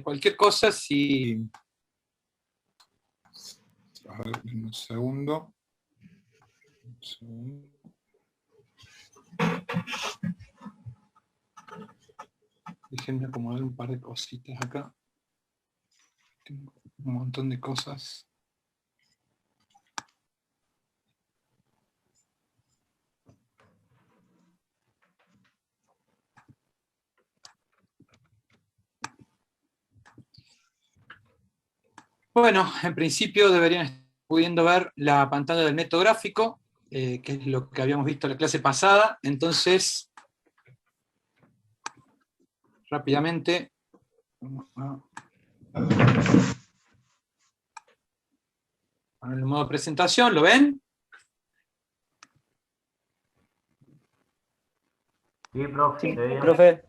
cualquier cosa, si... A ver, un segundo. Déjenme acomodar un par de cositas acá. Tengo un montón de cosas. Bueno, en principio deberían estar pudiendo ver la pantalla del método gráfico, que es lo que habíamos visto en la clase pasada. Entonces, rápidamente, vamos a poner el modo presentación, ¿lo ven? Sí, profe. Sí, Bien. profe.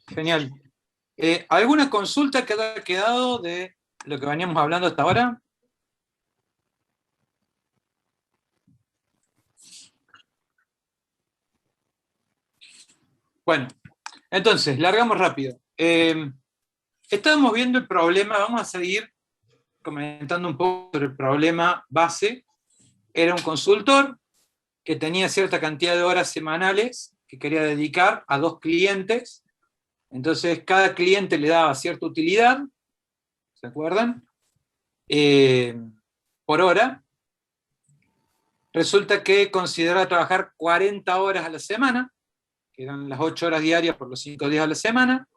Genial. ¿Alguna consulta que haya quedado de lo que veníamos hablando hasta ahora? Bueno, entonces, largamos rápido. Estábamos viendo el problema, vamos a seguir comentando un poco sobre el problema base. Era un consultor que tenía cierta cantidad de horas semanales que quería dedicar a 2 clientes. Entonces, cada cliente le daba cierta utilidad, ¿se acuerdan? Por hora. Resulta que consideraba trabajar 40 horas a la semana, que eran las 8 horas diarias por los 5 días a la semana.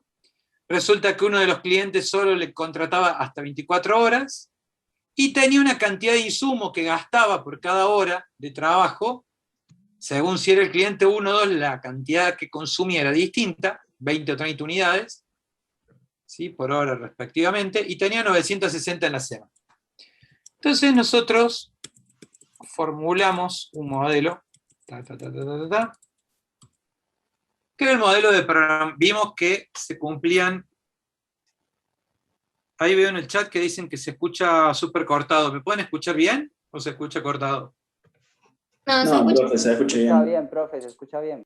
Resulta que uno de los clientes solo le contrataba hasta 24 horas y tenía una cantidad de insumo que gastaba por cada hora de trabajo. Según si era el cliente 1 o 2, la cantidad que consumía era distinta, 20 o 30 unidades, ¿sí? Por hora respectivamente, y tenía 960 en la semana. Entonces nosotros formulamos un modelo, que era el modelo de programa. Vimos que se cumplían, ahí veo en el chat que dicen que se escucha súper cortado. ¿Me pueden escuchar bien o se escucha cortado? No, profe, se escucha bien. Está bien, profe, se escucha bien.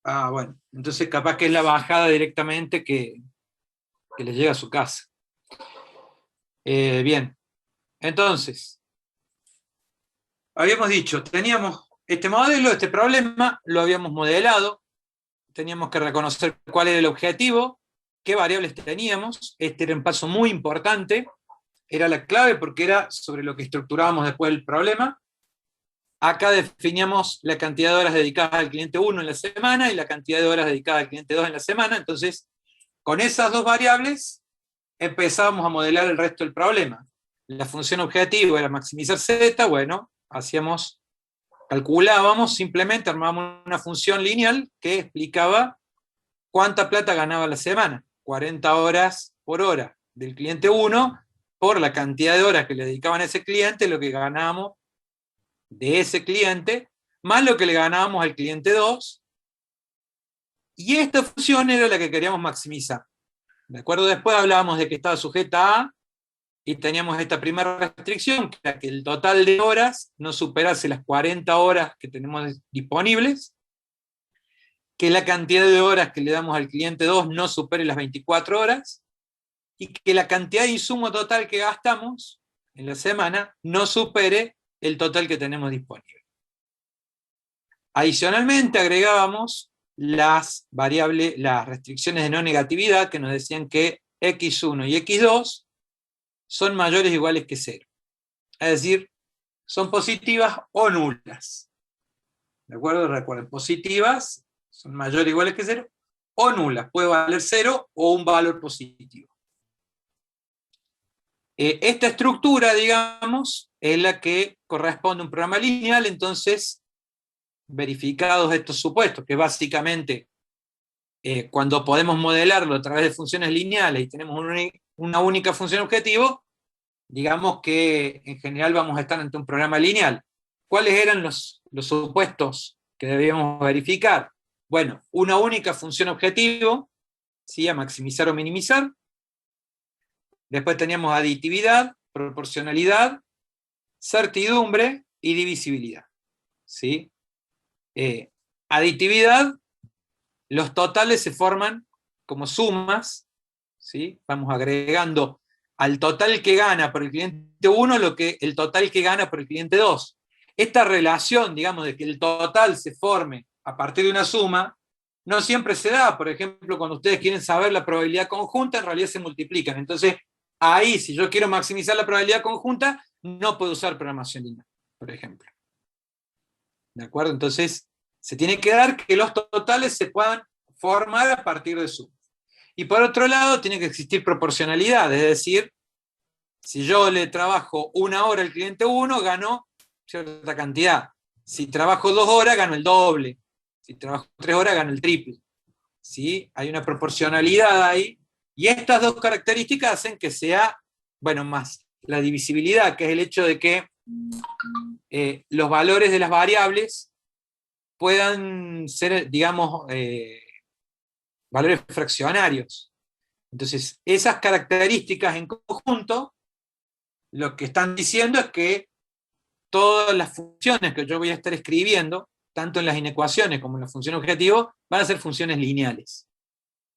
Ah, bueno, entonces capaz que es la bajada directamente que les llega a su casa. Bien, entonces, habíamos dicho, teníamos este modelo, este problema, lo habíamos modelado, teníamos que reconocer cuál era el objetivo, qué variables teníamos. Este era un paso muy importante, era la clave porque era sobre lo que estructurábamos después el problema. Acá definíamos la cantidad de horas dedicadas al cliente 1 en la semana y la cantidad de horas dedicadas al cliente 2 en la semana. Entonces, con esas dos variables empezábamos a modelar el resto del problema. La función objetivo era maximizar Z, bueno, calculábamos, simplemente armábamos una función lineal que explicaba cuánta plata ganaba la semana. 40 horas por hora del cliente 1 por la cantidad de horas que le dedicaban a ese cliente, lo que ganábamos de ese cliente, más lo que le ganábamos al cliente 2, y esta función era la que queríamos maximizar. ¿De acuerdo? Después hablábamos de que estaba sujeta a, y teníamos esta primera restricción, que era que el total de horas no superase las 40 horas que tenemos disponibles, que la cantidad de horas que le damos al cliente 2 no supere las 24 horas, y que la cantidad de insumo total que gastamos en la semana no supere el total que tenemos disponible. Adicionalmente agregábamos las variables, las restricciones de no negatividad, que nos decían que x1 y x2 son mayores o iguales que 0. Es decir, son positivas o nulas. ¿De acuerdo? Recuerden, positivas son mayores o iguales que 0, o nulas. Puede valer 0 o un valor positivo. Esta estructura, digamos, es la que corresponde a un programa lineal. Entonces, verificados estos supuestos, que básicamente cuando podemos modelarlo a través de funciones lineales y tenemos una única función objetivo, digamos que en general vamos a estar ante un programa lineal. ¿Cuáles eran los supuestos que debíamos verificar? Bueno, una única función objetivo, ¿sí? A maximizar o minimizar. Después teníamos aditividad, proporcionalidad, certidumbre y divisibilidad. ¿Sí? Aditividad los totales se forman como sumas, ¿sí? Vamos agregando al total que gana por el cliente 1 el total que gana por el cliente 2. Esta relación, digamos, de que el total se forme a partir de una suma, no siempre se da. Por ejemplo, cuando ustedes quieren saber la probabilidad conjunta, en realidad se multiplican. Entonces, ahí, si yo quiero maximizar la probabilidad conjunta, no puedo usar programación lineal, por ejemplo. ¿De acuerdo? Entonces, se tiene que dar que los totales se puedan formar a partir de sumas. Y por otro lado, tiene que existir proporcionalidad, es decir, si yo le trabajo 1 hora al cliente 1, gano cierta cantidad. Si trabajo 2 horas, gano el doble. Si trabajo 3 horas, gano el triple. ¿Sí? Hay una proporcionalidad ahí. Y estas dos características hacen que sea, bueno, más la divisibilidad, que es el hecho de que los valores de las variables puedan ser, digamos, valores fraccionarios. Entonces, esas características en conjunto, lo que están diciendo es que todas las funciones que yo voy a estar escribiendo, tanto en las inecuaciones como en la función objetivo, van a ser funciones lineales.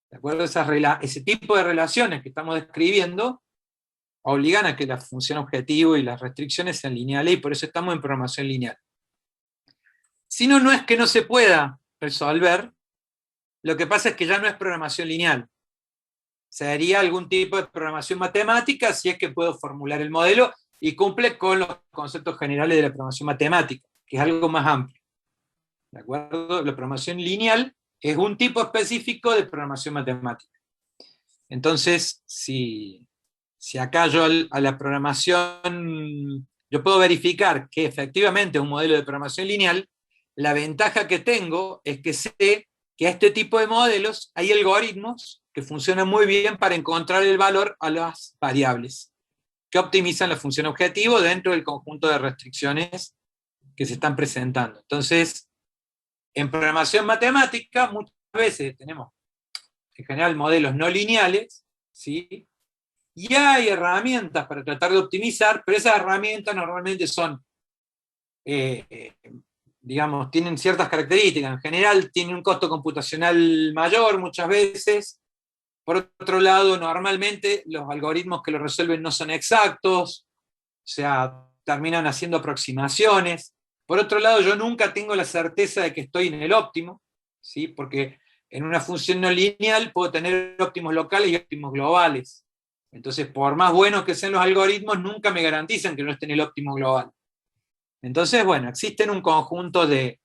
¿De acuerdo? Ese tipo de relaciones que estamos describiendo obligan a que la función objetivo y las restricciones sean lineales, y por eso estamos en programación lineal. Si no, no es que no se pueda resolver, lo que pasa es que ya no es programación lineal. Sería algún tipo de programación matemática si es que puedo formular el modelo y cumple con los conceptos generales de la programación matemática, que es algo más amplio. ¿De acuerdo? La programación lineal es un tipo específico de programación matemática. Entonces, si acá yo a la programación, yo puedo verificar que efectivamente es un modelo de programación lineal, la ventaja que tengo es que sé que a este tipo de modelos hay algoritmos que funcionan muy bien para encontrar el valor a las variables, que optimizan la función objetivo dentro del conjunto de restricciones que se están presentando. Entonces, en programación matemática muchas veces tenemos en general modelos no lineales, ¿sí? Y hay herramientas para tratar de optimizar, pero esas herramientas normalmente son, digamos, tienen ciertas características. En general tienen un costo computacional mayor muchas veces. Por otro lado, normalmente los algoritmos que lo resuelven no son exactos, o sea, terminan haciendo aproximaciones. Por otro lado, yo nunca tengo la certeza de que estoy en el óptimo, ¿sí? Porque en una función no lineal puedo tener óptimos locales y óptimos globales. Entonces, por más buenos que sean los algoritmos, nunca me garantizan que no esté en el óptimo global. Entonces, bueno, existen un conjunto de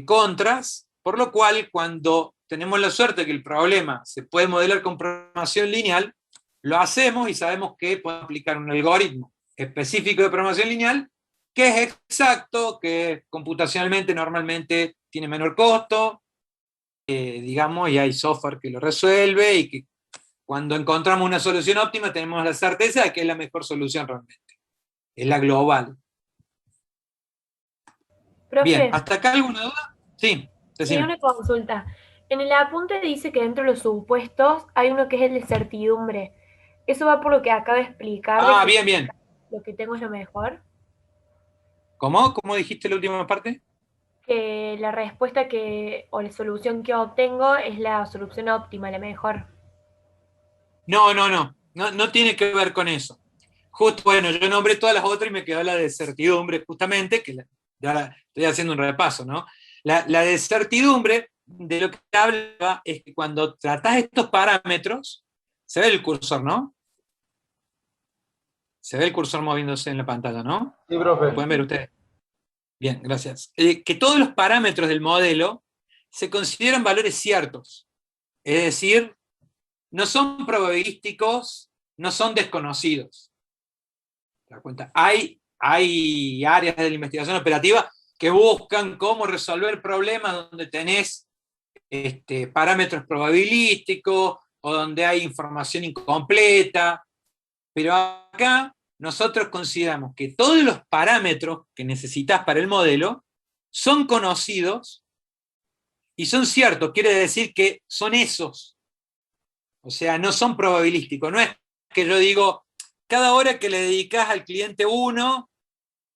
contras, por lo cual cuando tenemos la suerte de que el problema se puede modelar con programación lineal, lo hacemos y sabemos que podemos aplicar un algoritmo específico de programación lineal que es exacto, que computacionalmente normalmente tiene menor costo, digamos, y hay software que lo resuelve, y que cuando encontramos una solución óptima tenemos la certeza de que es la mejor solución realmente. Es la global. Bien, Profe, ¿hasta acá alguna duda? Sí, sí, decime. una consulta. En el apunte dice que dentro de los supuestos hay uno que es el de certidumbre. ¿Eso va por lo que acaba de explicar de Ah, que bien, bien. lo que tengo es lo mejor? ¿Cómo? ¿Cómo dijiste la última parte? Que la respuesta que, o la solución que obtengo es la solución óptima, la mejor. No, no, no. No tiene que ver con eso. Justo, bueno, yo nombré todas las otras y me quedó la de certidumbre, justamente, que ya estoy haciendo un repaso, ¿no? La de certidumbre, de lo que habla, es que cuando tratás estos parámetros, se ve el cursor, ¿no? Se ve el cursor moviéndose en la pantalla, ¿no? Sí, ¿Lo profe. pueden ver ustedes? Bien, gracias. Que todos los parámetros del modelo se consideran valores ciertos. Es decir, no son probabilísticos, no son desconocidos. ¿Te das cuenta? Hay áreas de la investigación operativa que buscan cómo resolver problemas donde tenés parámetros probabilísticos o donde hay información incompleta, pero acá nosotros consideramos que todos los parámetros que necesitas para el modelo son conocidos y son ciertos, quiere decir que son esos. O sea, no son probabilísticos. No es que yo digo, cada hora que le dedicas al cliente 1,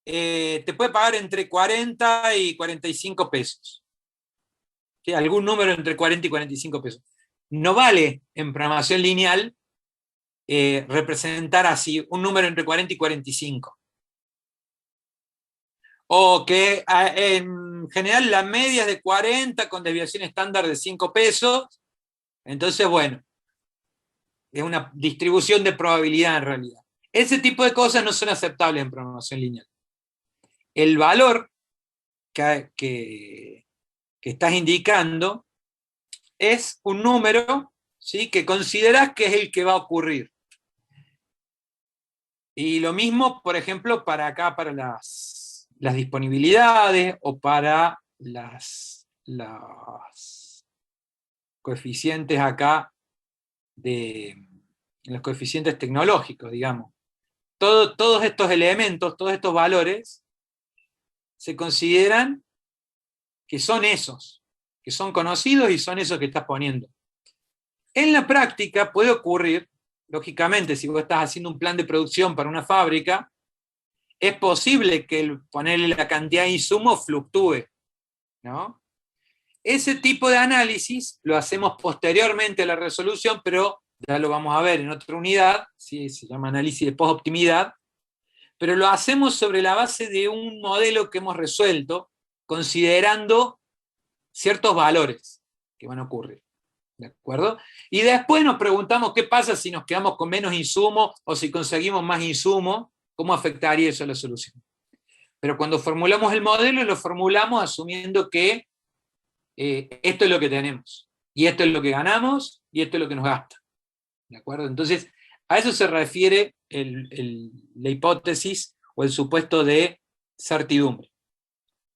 te puede pagar entre 40 y 45 pesos. ¿sí? Algún número entre 40 y 45 pesos. No vale en programación lineal representar así un número entre 40 y 45. O que en general la media es de 40 con desviación estándar de 5 pesos. Entonces, bueno, es una distribución de probabilidad en realidad. Ese tipo de cosas no son aceptables en programación lineal. El valor que estás indicando es un número, ¿sí?, que considerás que es el que va a ocurrir. Y lo mismo, por ejemplo, para acá, para las disponibilidades o para las coeficientes acá los coeficientes tecnológicos, digamos. Todos estos elementos, todos estos valores, se consideran que son esos, que son conocidos y son esos que estás poniendo. En la práctica puede ocurrir, lógicamente, si vos estás haciendo un plan de producción para una fábrica, es posible que ponerle la cantidad de insumos fluctúe, ¿no? Ese tipo de análisis lo hacemos posteriormente a la resolución, pero ya lo vamos a ver en otra unidad, ¿sí? Se llama análisis de post-optimidad, pero lo hacemos sobre la base de un modelo que hemos resuelto, considerando ciertos valores que van a ocurrir. ¿De acuerdo? Y después nos preguntamos qué pasa si nos quedamos con menos insumo o si conseguimos más insumo, cómo afectaría eso a la solución. Pero cuando formulamos el modelo, lo formulamos asumiendo que esto es lo que tenemos, y esto es lo que ganamos, y esto es lo que nos gasta. ¿De acuerdo? Entonces, a eso se refiere la hipótesis o el supuesto de certidumbre.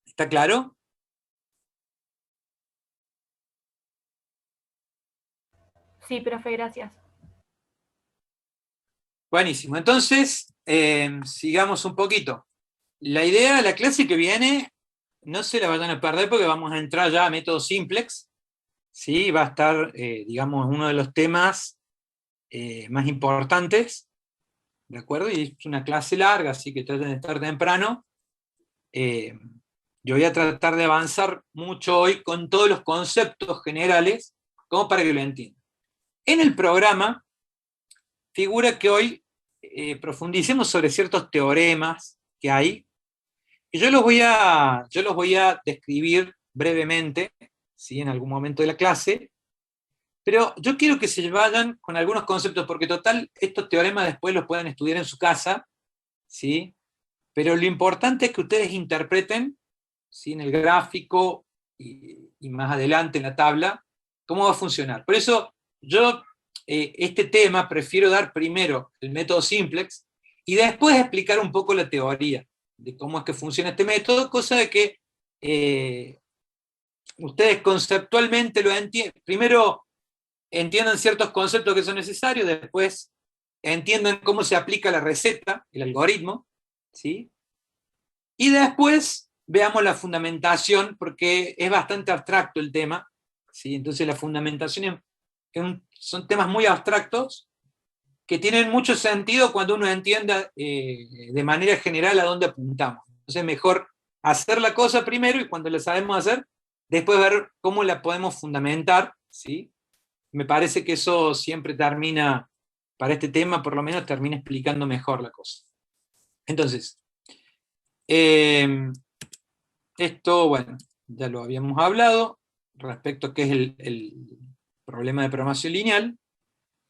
¿Está claro? Sí, profe, gracias. Buenísimo. Entonces, sigamos un poquito. La idea de la clase que viene, no se la vayan a perder porque vamos a entrar ya a método simplex. ¿Sí? Va a estar, digamos, uno de los temas más importantes. ¿De acuerdo? Y es una clase larga, así que traten de estar temprano. Yo voy a tratar de avanzar mucho hoy con todos los conceptos generales, como para que lo entiendan. En el programa figura que hoy profundicemos sobre ciertos teoremas que hay, y yo los voy a describir brevemente, ¿sí?, en algún momento de la clase, pero yo quiero que se vayan con algunos conceptos, porque total, estos teoremas después los pueden estudiar en su casa, ¿sí? Pero lo importante es que ustedes interpreten, ¿sí?, en el gráfico y más adelante en la tabla, cómo va a funcionar. Por eso yo este tema prefiero dar primero el método simplex y después explicar un poco la teoría de cómo es que funciona este método, cosa de que ustedes conceptualmente lo entiendan. Primero entiendan ciertos conceptos que son necesarios, después entiendan cómo se aplica la receta, el algoritmo, ¿sí? Y después veamos la fundamentación, porque es bastante abstracto el tema, ¿sí? Entonces la fundamentación son temas muy abstractos que tienen mucho sentido cuando uno entienda de manera general a dónde apuntamos. Entonces es mejor hacer la cosa primero y cuando la sabemos hacer, después ver cómo la podemos fundamentar, ¿sí? Me parece que eso siempre termina, para este tema por lo menos, termina explicando mejor la cosa. Entonces, esto, bueno, ya lo habíamos hablado, respecto a qué es el problema de programación lineal,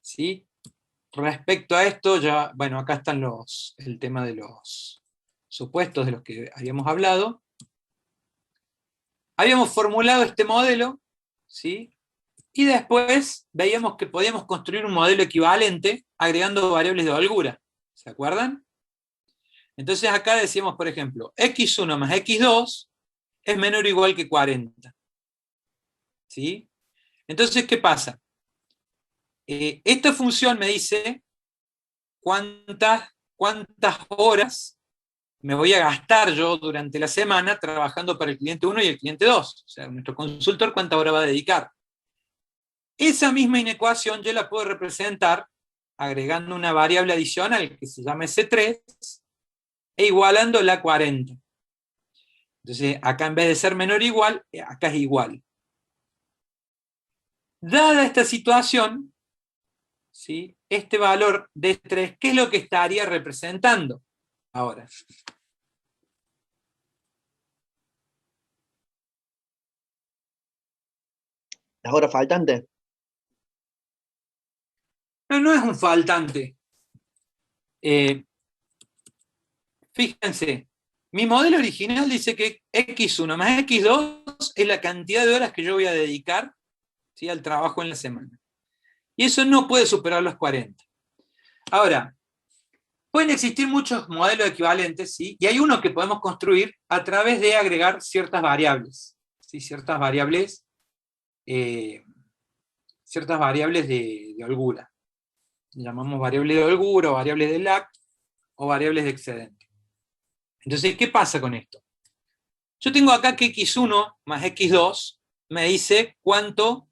¿sí? Respecto a esto, ya, bueno, acá están el tema de los supuestos de los que habíamos hablado. Habíamos formulado este modelo, ¿sí? Y después veíamos que podíamos construir un modelo equivalente agregando variables de holgura. ¿Se acuerdan? Entonces acá decíamos, por ejemplo, x1 más x2 es menor o igual que 40. ¿Sí? Entonces, ¿qué pasa? Esta función me dice cuántas horas me voy a gastar yo durante la semana trabajando para el cliente 1 y el cliente 2. O sea, nuestro consultor cuánta hora va a dedicar. Esa misma inecuación yo la puedo representar agregando una variable adicional que se llama S3 e igualándola a 40. Entonces, acá en vez de ser menor o igual, acá es igual. Dada esta situación, ¿sí? Este valor de estrés, ¿qué es lo que estaría representando ahora? Las horas faltantes. No, no es un faltante. Fíjense, mi modelo original dice que X1 más X2 es la cantidad de horas que yo voy a dedicar, ¿sí?, al trabajo en la semana. Y eso no puede superar los 40. Ahora, pueden existir muchos modelos equivalentes, ¿sí? Y hay uno que podemos construir a través de agregar ciertas variables, ¿sí? Ciertas variables de holgura. Llamamos variables de holgura, o variables de LAC, o variables de excedente. Entonces, ¿qué pasa con esto? Yo tengo acá que X1 más X2 me dice cuánto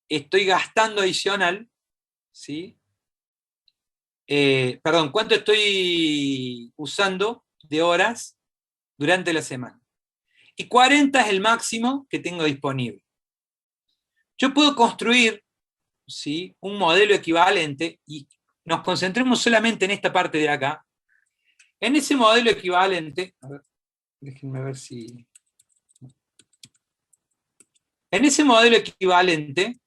estoy gastando adicional, ¿sí? Cuánto estoy usando de horas durante la semana. Y 40 es el máximo que tengo disponible. Yo puedo construir, ¿sí?, un modelo equivalente, y nos concentremos solamente en esta parte de acá. En ese modelo equivalente, a ver, déjenme ver si... En ese modelo equivalente,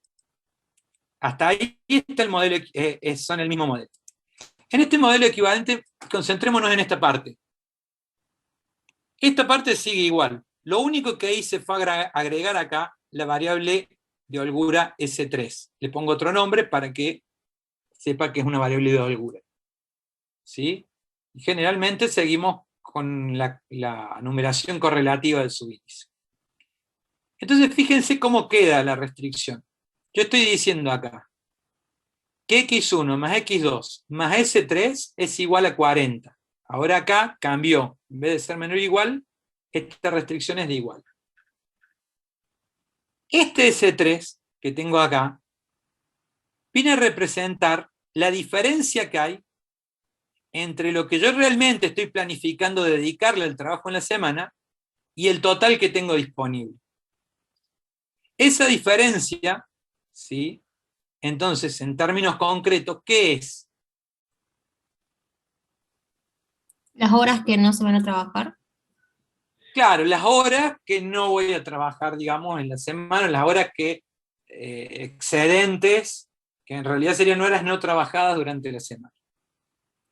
hasta ahí está el modelo, son el mismo modelo. En este modelo equivalente, concentrémonos en esta parte. Esta parte sigue igual. Lo único que hice fue agregar acá la variable de holgura S3. Le pongo otro nombre para que sepa que es una variable de holgura. ¿Sí? Y generalmente seguimos con la numeración correlativa del subíndice. Entonces, fíjense cómo queda la restricción. Yo estoy diciendo acá que X1 más X2 más S3 es igual a 40. Ahora acá cambió. En vez de ser menor o igual, esta restricción es de igual. Este S3 que tengo acá viene a representar la diferencia que hay entre lo que yo realmente estoy planificando dedicarle al trabajo en la semana y el total que tengo disponible. Esa diferencia, ¿sí? Entonces, en términos concretos, ¿qué es? Las horas que no se van a trabajar. Claro, las horas que no voy a trabajar, digamos, en la semana, las horas que excedentes, que en realidad serían horas no trabajadas durante la semana.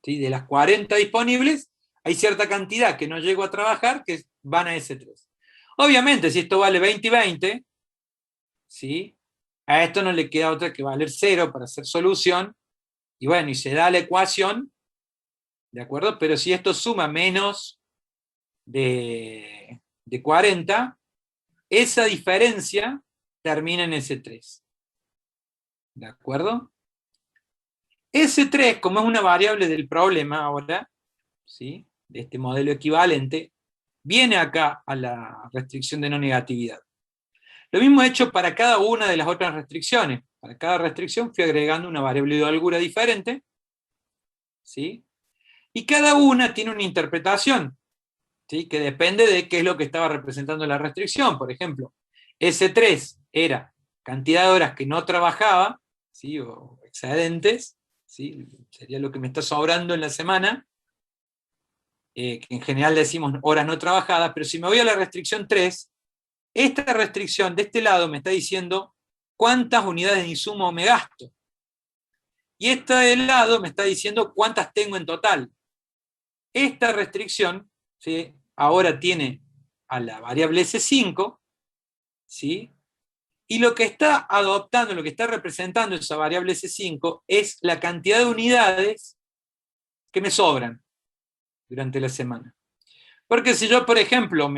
¿Sí? De las 40 disponibles, hay cierta cantidad que no llego a trabajar que van a ese 3. Obviamente, si esto vale 20 y 20, ¿sí?, a esto no le queda otra que valer 0 para hacer solución, y bueno, y se da la ecuación, ¿de acuerdo? Pero si esto suma menos de 40, esa diferencia termina en ese 3. ¿De acuerdo? Ese 3, como es una variable del problema ahora, ¿sí?, de este modelo equivalente, viene acá a la restricción de no negatividad. Lo mismo he hecho para cada una de las otras restricciones. Para cada restricción fui agregando una variable de holgura diferente, ¿sí? Y cada una tiene una interpretación, ¿sí?, que depende de qué es lo que estaba representando la restricción. Por ejemplo, S3 era cantidad de horas que no trabajaba, ¿sí?, o excedentes, ¿sí?, sería lo que me está sobrando en la semana, que en general decimos horas no trabajadas, pero si me voy a la restricción 3, esta restricción de este lado me está diciendo cuántas unidades de insumo me gasto. Y esta del lado me está diciendo cuántas tengo en total. Esta restricción, ¿sí?, ahora tiene a la variable S5, ¿sí?, y lo que está adoptando, lo que está representando esa variable S5 es la cantidad de unidades que me sobran durante la semana. Porque si yo, por ejemplo,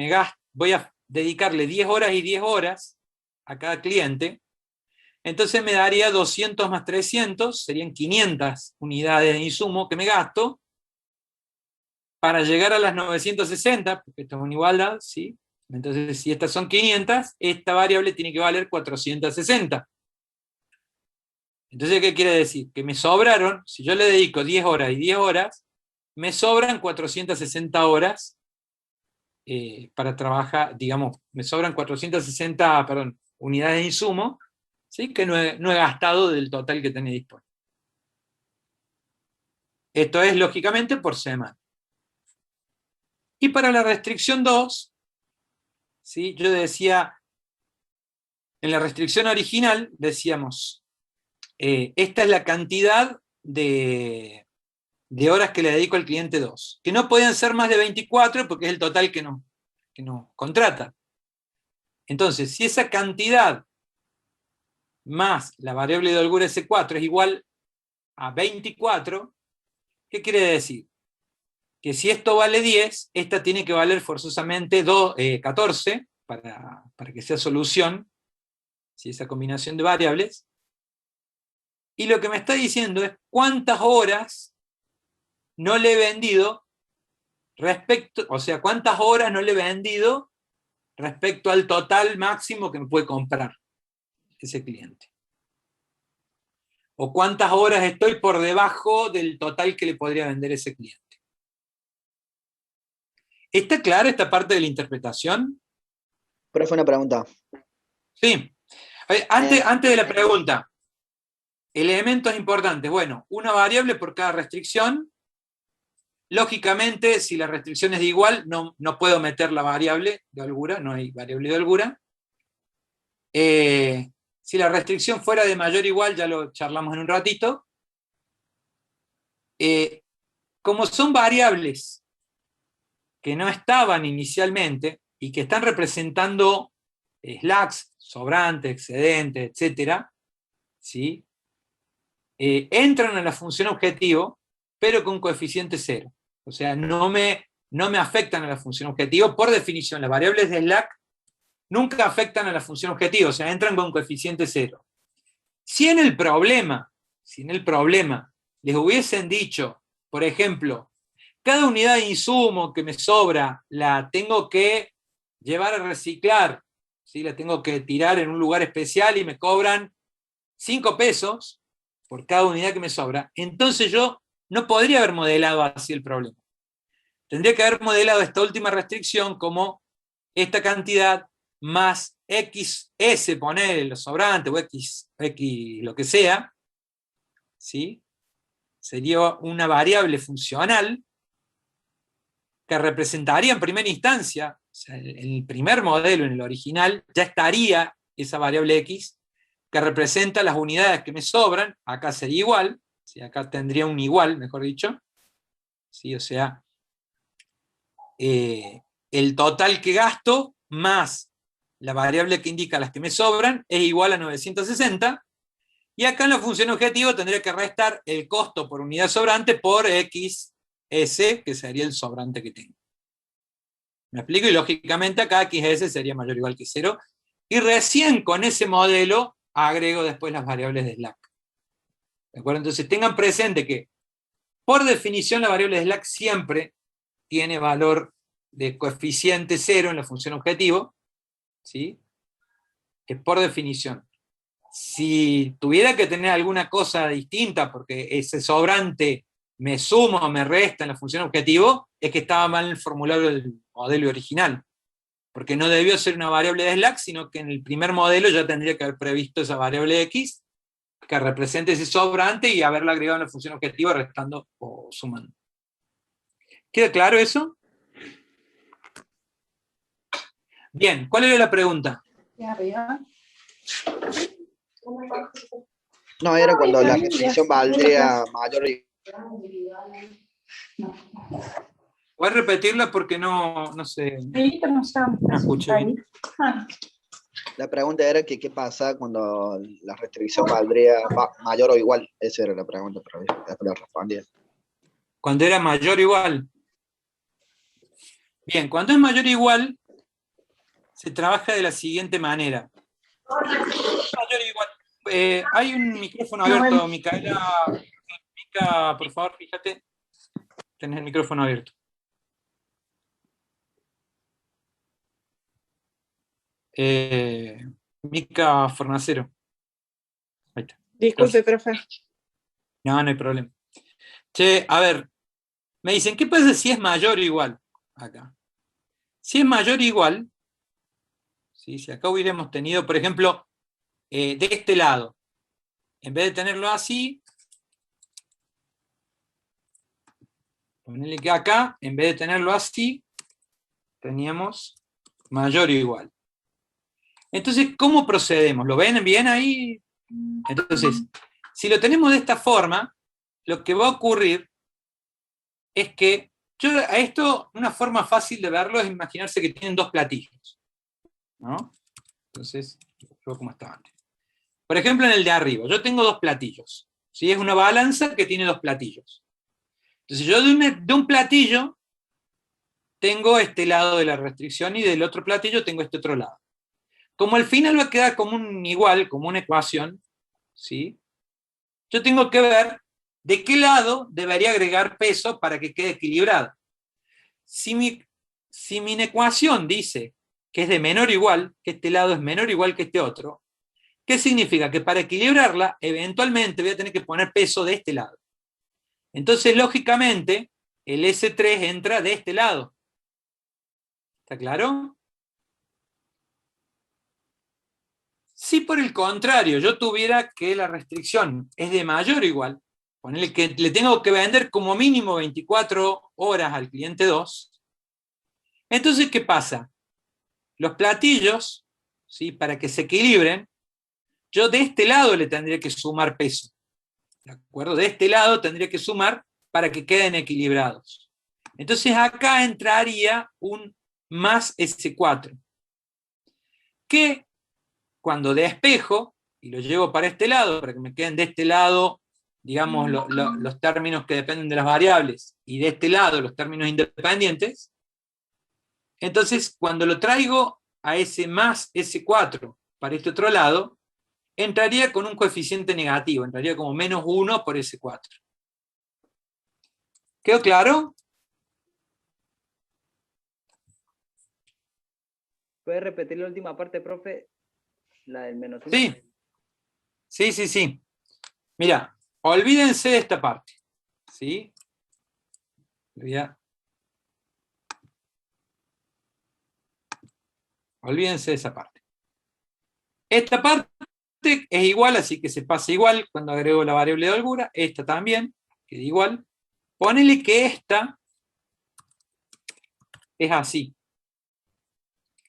voy a dedicarle 10 horas y 10 horas a cada cliente, entonces me daría 200 más 300, serían 500 unidades de insumo que me gasto para llegar a las 960, porque esto es una igualdad, ¿sí? Entonces, si estas son 500, esta variable tiene que valer 460. Entonces, ¿qué quiere decir? Que me sobraron, si yo le dedico 10 horas y 10 horas, me sobran 460 horas para trabajar, digamos, me sobran 460, unidades de insumo ¿sí? Que no he gastado del total que tenía disponible. Esto es, lógicamente, por semana. Y para la restricción 2, ¿sí? Yo decía, en la restricción original, decíamos, esta es la cantidad de horas que le dedico al cliente 2, que no podían ser más de 24 porque es el total que no contrata. Entonces, si esa cantidad más la variable de holgura S4 es igual a 24, ¿qué quiere decir? Que si esto vale 10, esta tiene que valer forzosamente 14 para que sea solución, si esa combinación de variables. Y lo que me está diciendo es cuántas horas no le he vendido respecto, o sea, cuántas horas no le he vendido respecto al total máximo que me puede comprar ese cliente. O cuántas horas estoy por debajo del total que le podría vender ese cliente. ¿Está clara esta parte de la interpretación? Profe, una pregunta. Sí. Antes de la pregunta, elementos importantes. Bueno, una variable por cada restricción. Lógicamente, si la restricción es de igual, no puedo meter la variable de holgura, no hay variable de holgura. Si la restricción fuera de mayor o igual, ya lo charlamos en un ratito. Como son variables que no estaban inicialmente y que están representando slacks, sobrantes, excedentes, etc., ¿sí? Entran a la función objetivo, pero con coeficiente 0. O sea, no me afectan a la función objetivo. Por definición, las variables de slack nunca afectan a la función objetivo, o sea, entran con coeficiente 0. Si en el problema les hubiesen dicho, por ejemplo, cada unidad de insumo que me sobra la tengo que llevar a reciclar, ¿sí? La tengo que tirar en un lugar especial y me cobran 5 pesos por cada unidad que me sobra, entonces yo no podría haber modelado así el problema. Tendría que haber modelado esta última restricción como esta cantidad más XS, poner los sobrantes, o X lo que sea, ¿sí? Sería una variable funcional que representaría en primera instancia, o sea, en el primer modelo, en el original, ya estaría esa variable X, que representa las unidades que me sobran, acá sería igual, ¿sí? Acá tendría un igual, mejor dicho, ¿sí? O sea, el total que gasto más la variable que indica las que me sobran es igual a 960, y acá en la función objetivo tendría que restar el costo por unidad sobrante por XS, que sería el sobrante que tengo. ¿Me explico? Y lógicamente acá XS sería mayor o igual que 0, y recién con ese modelo agrego después las variables de slack. ¿De acuerdo? Entonces tengan presente que, por definición, la variable de slack siempre tiene valor de coeficiente 0 en la función objetivo, ¿sí? Es por definición. Si tuviera que tener alguna cosa distinta, porque ese sobrante me suma o me resta en la función objetivo, es que estaba mal formulado el modelo original. Porque no debió ser una variable de slack, sino que en el primer modelo ya tendría que haber previsto esa variable X, que represente ese sobrante, y haberla agregado en la función objetiva restando o sumando. ¿Queda claro eso? Bien, ¿cuál era la pregunta? No, era cuando la restricción valdría mayor y... ¿Puedes repetirla porque no sé? No escuché bien. La pregunta era que qué pasa cuando la restricción valdría mayor o igual. Esa era la pregunta, pero después la respondía. Cuando era mayor o igual. Bien, cuando es mayor o igual, se trabaja de la siguiente manera. Mayor o igual. Hay un micrófono abierto, Micaela. Mica, por favor, fíjate. Tenés el micrófono abierto. Mica Fornacero. Ahí está. Disculpe, profe. No hay problema. Che, a ver, me dicen, ¿qué pasa si es mayor o igual? Acá. Si es mayor o igual, ¿sí? Si acá hubiéramos tenido, por ejemplo, de este lado. En vez de tenerlo así, ponerle que acá, en vez de tenerlo así, teníamos mayor o igual. Entonces, ¿cómo procedemos? ¿Lo ven bien ahí? Entonces, si lo tenemos de esta forma, lo que va a ocurrir es que, a esto, una forma fácil de verlo es imaginarse que tienen dos platillos, ¿no? Entonces, yo como estaba antes. Por ejemplo, en el de arriba, yo tengo dos platillos, ¿sí? Es una balanza que tiene dos platillos. Entonces, yo de un platillo tengo este lado de la restricción y del otro platillo tengo este otro lado. Como al final va a quedar como un igual, como una ecuación, ¿sí? Yo tengo que ver de qué lado debería agregar peso para que quede equilibrado. Si mi ecuación dice que es de menor o igual, que este lado es menor o igual que este otro, ¿qué significa? Que para equilibrarla, eventualmente voy a tener que poner peso de este lado. Entonces, lógicamente, el S3 entra de este lado. ¿Está claro? Si por el contrario yo tuviera que la restricción es de mayor o igual, ponerle que le tengo que vender como mínimo 24 horas al cliente 2, entonces, ¿qué pasa? Los platillos, ¿sí? Para que se equilibren, yo de este lado le tendría que sumar peso. ¿De acuerdo? De este lado tendría que sumar para que queden equilibrados. Entonces acá entraría un más S4, que cuando despejo, y lo llevo para este lado, para que me queden de este lado, digamos, los términos que dependen de las variables, y de este lado los términos independientes, entonces cuando lo traigo a ese más S4 para este otro lado, entraría con un coeficiente negativo, entraría como menos 1 por S4. ¿Quedó claro? ¿Puede repetir la última parte, profe? La del menos 1. Sí. Mira, olvídense de esta parte. ¿Sí? Olvídense de esa parte. Esta parte es igual, así que se pasa igual cuando agrego la variable de holgura. Esta también, queda igual. Ponele que esta es así.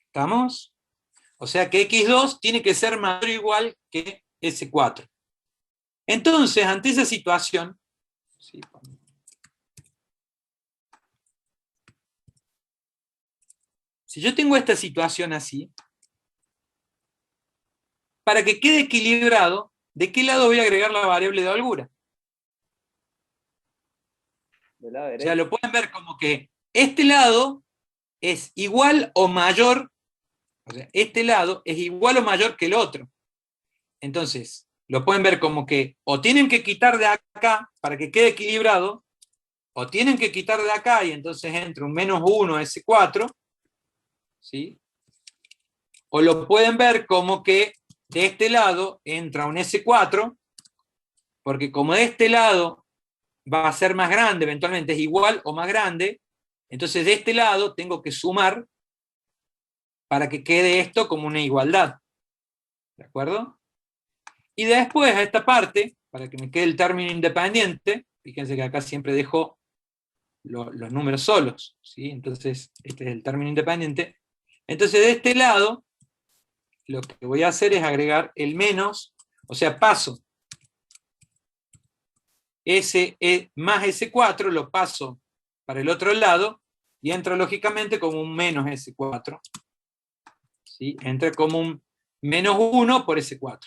¿Estamos? O sea que x2 tiene que ser mayor o igual que S4. Entonces, ante esa situación, ¿sí? Si yo tengo esta situación así, para que quede equilibrado, ¿de qué lado voy a agregar la variable de holgura? Del lado O derecho. sea, lo pueden ver como que este lado es igual o mayor, o sea, este lado es igual o mayor que el otro. Entonces, lo pueden ver como que o tienen que quitar de acá para que quede equilibrado, o tienen que quitar de acá y entonces entra un menos 1 S4, ¿sí? O lo pueden ver como que de este lado entra un S4, porque como de este lado va a ser más grande, eventualmente es igual o más grande, entonces de este lado tengo que sumar para que quede esto como una igualdad. ¿De acuerdo? Y después a esta parte, para que me quede el término independiente, fíjense que acá siempre dejo los números solos, ¿sí? Entonces este es el término independiente. Entonces de este lado, lo que voy a hacer es agregar el menos, o sea, paso más S4, lo paso para el otro lado, y entra lógicamente como un menos S4. ¿Sí? Entra como un menos 1 por S4.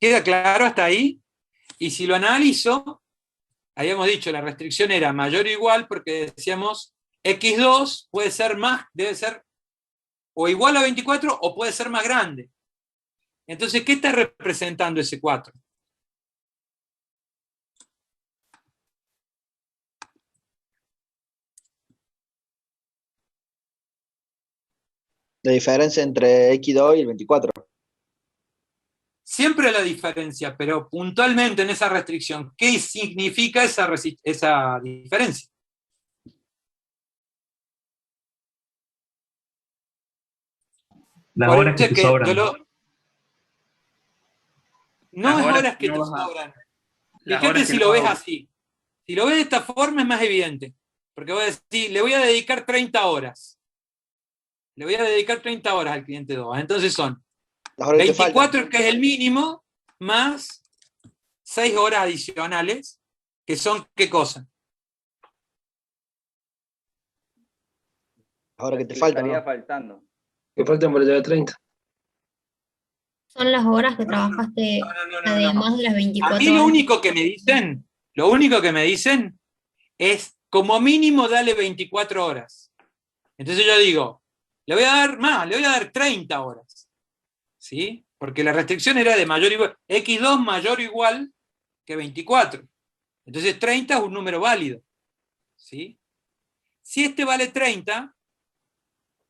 ¿Queda claro hasta ahí? Y si lo analizo, habíamos dicho, la restricción era mayor o igual, porque decíamos, x2 puede ser más, debe ser o igual a 24 o puede ser más grande. Entonces, ¿qué está representando ese 4? La diferencia entre X2 y el 24. Siempre la diferencia, pero puntualmente en esa restricción, ¿qué significa esa diferencia? Las Por horas eso que es te que sobran. no Las es horas horas que que no te vas a- sobran. Las Fíjate horas que si no lo vas ves a... así. Si lo ves de esta forma es más evidente. Porque voy a decir, le voy a dedicar 30 horas. Le voy a dedicar 30 horas al cliente 2. Entonces son Las horas que te faltan. 24, que es el mínimo, más 6 horas adicionales, que son, ¿qué cosa? Las horas que te Que le faltan, estaría ¿no? faltando. Que faltan para llegar a 30. Son las horas que No, trabajaste no. además de las A 24 mí lo horas. único que me dicen es, como mínimo, dale 24 horas. Entonces yo digo, le voy a dar más, le voy a dar 30 horas. ¿Sí? Porque la restricción era de mayor o igual, x2 mayor o igual que 24. Entonces 30 es un número válido. ¿Sí? Si este vale 30,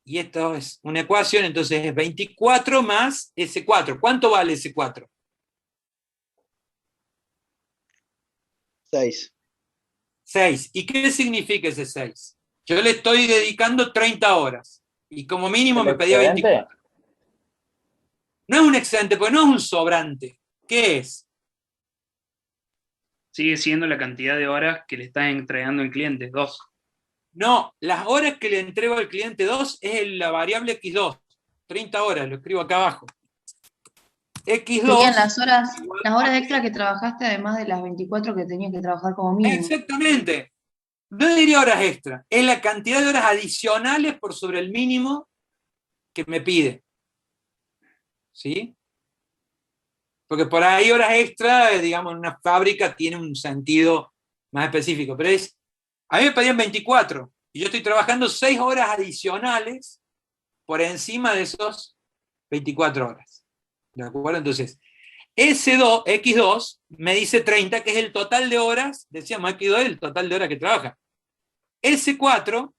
y esto es una ecuación, entonces es 24 más S4. ¿Cuánto vale S4? 6. 6. ¿Y qué significa ese 6? Yo le estoy dedicando 30 horas. Y como mínimo ¿El me pedía excedente? 24. No es un excedente, porque no es un sobrante. ¿Qué es? Sigue siendo la cantidad de horas que le estás entregando al cliente, 2. No, las horas que le entrego al cliente 2 es la variable x2. 30 horas, lo escribo acá abajo. x2. Serían las horas extra que trabajaste además de las 24 que tenías que trabajar como mínimo. Exactamente. No diría horas extra, es la cantidad de horas adicionales por sobre el mínimo que me pide. ¿Sí? Porque por ahí horas extra, digamos, en una fábrica tiene un sentido más específico, pero a mí me pedían 24 y yo estoy trabajando 6 horas adicionales por encima de esos 24 horas. ¿De acuerdo? Entonces, S2, X2 me dice 30, que es el total de horas, decíamos X2 es el total de horas que trabaja. S4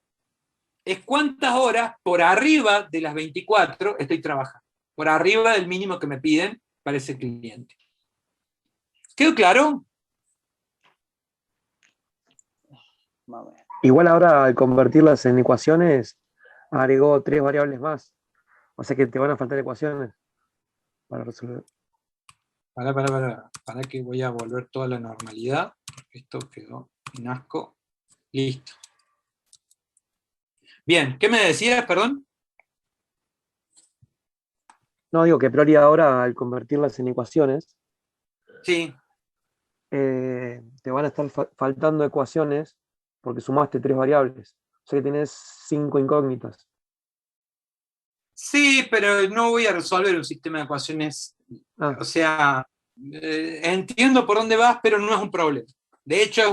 es cuántas horas por arriba de las 24 estoy trabajando, por arriba del mínimo que me piden para ese cliente. ¿Quedó claro? Igual ahora al convertirlas en ecuaciones, agregó 3 variables más. O sea que te van a faltar ecuaciones para resolver. Para que voy a volver toda la normalidad. Esto quedó en asco. Listo. Bien, ¿qué me decías, perdón? No, digo que Priori ahora al convertirlas en ecuaciones, Sí. te van a estar faltando ecuaciones porque sumaste 3 variables. O sea que tenés 5 incógnitas. Sí, pero no voy a resolver un sistema de ecuaciones. O sea, entiendo por dónde vas, pero no es un problema. De hecho,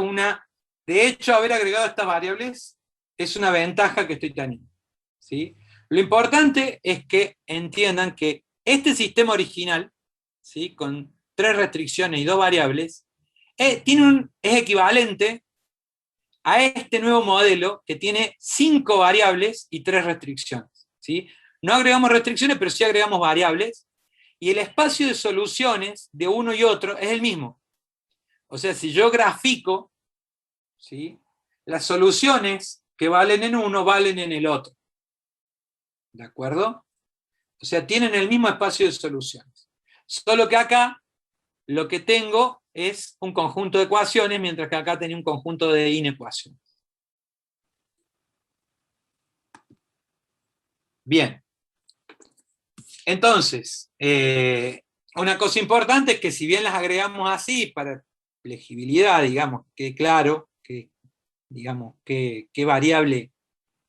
haber agregado estas variables es una ventaja que estoy teniendo. ¿Sí? Lo importante es que entiendan que este sistema original, ¿sí?, con 3 restricciones y 2 variables, es equivalente a este nuevo modelo que tiene 5 variables y 3 restricciones. ¿Sí? No agregamos restricciones, pero sí agregamos variables, y el espacio de soluciones de uno y otro es el mismo. O sea, si yo grafico, ¿sí?, las soluciones que valen en uno valen en el otro. ¿De acuerdo? O sea, tienen el mismo espacio de soluciones. Solo que acá lo que tengo es un conjunto de ecuaciones, mientras que acá tenía un conjunto de inecuaciones. Bien. Entonces, una cosa importante es que si bien las agregamos así para legibilidad, digamos, que claro, que digamos, qué variable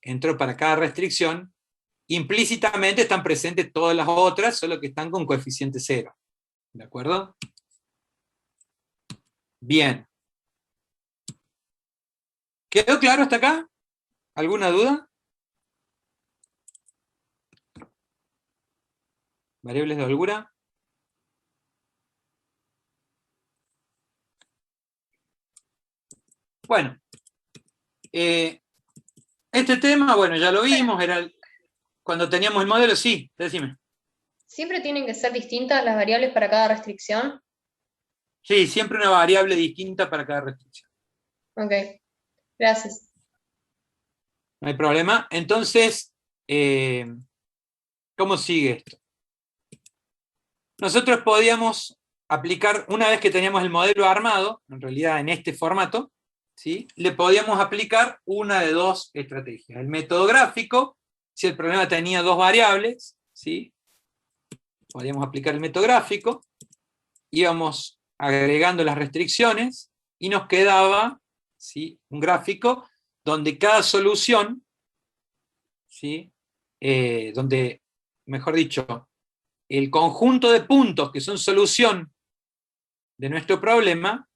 entró para cada restricción, implícitamente están presentes todas las otras, solo que están con coeficiente cero. ¿De acuerdo? Bien. ¿Quedó claro hasta acá? ¿Alguna duda? ¿Variables de holgura? Bueno, este tema, bueno, ya lo vimos, era cuando teníamos el modelo, sí, decime. ¿Siempre tienen que ser distintas las variables para cada restricción? Sí, siempre una variable distinta para cada restricción. Ok, gracias. No hay problema. Entonces, ¿Cómo sigue esto? Nosotros podíamos aplicar, una vez que teníamos el modelo armado, en realidad en este formato, ¿sí? Le podíamos aplicar una de dos estrategias. El método gráfico, si el problema tenía dos variables, ¿sí? Podíamos aplicar el método gráfico, íbamos agregando las restricciones, y nos quedaba, ¿sí? Un gráfico donde cada solución, ¿sí? Donde, mejor dicho, el conjunto de puntos que son solución de nuestro problema,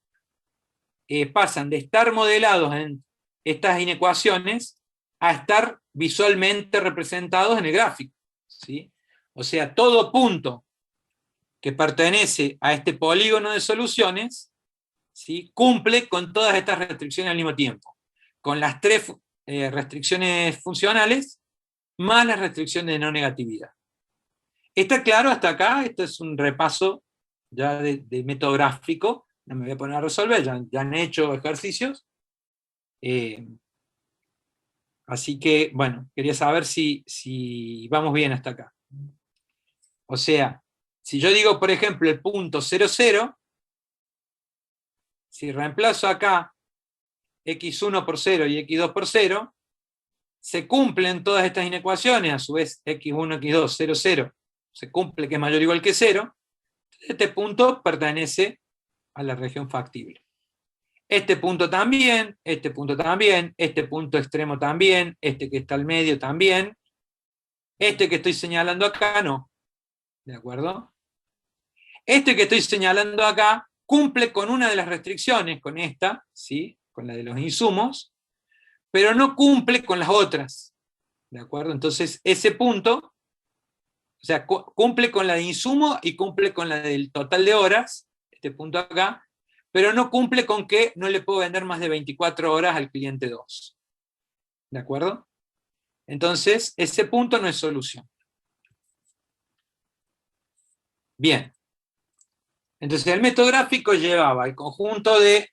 pasan de estar modelados en estas inecuaciones a estar visualmente representados en el gráfico, ¿sí? O sea, todo punto que pertenece a este polígono de soluciones, ¿sí? Cumple con todas estas restricciones al mismo tiempo, con las tres restricciones funcionales más las restricciones de no negatividad. ¿Está claro hasta acá? Esto es un repaso ya de método gráfico. No me voy a poner a resolver, ya han hecho ejercicios. Así que, bueno, quería saber si vamos bien hasta acá. O sea, si yo digo, por ejemplo, el punto 0, 0, si reemplazo acá x1 por 0 y x2 por 0, se cumplen todas estas inecuaciones, a su vez x1, x2, 0, 0, se cumple que es mayor o igual que 0, este punto pertenece a la región factible. Este punto también, este punto también, este punto extremo también, este que está al medio también, este que estoy señalando acá no. ¿De acuerdo? Este que estoy señalando acá cumple con una de las restricciones, con esta, ¿sí? Con la de los insumos, pero no cumple con las otras. ¿De acuerdo? Entonces, ese punto, o sea, cumple con la de insumo y cumple con la del total de horas, este punto acá, pero no cumple con que no le puedo vender más de 24 horas al cliente 2. ¿De acuerdo? Entonces, ese punto no es solución. Bien. Entonces, el método gráfico llevaba el conjunto de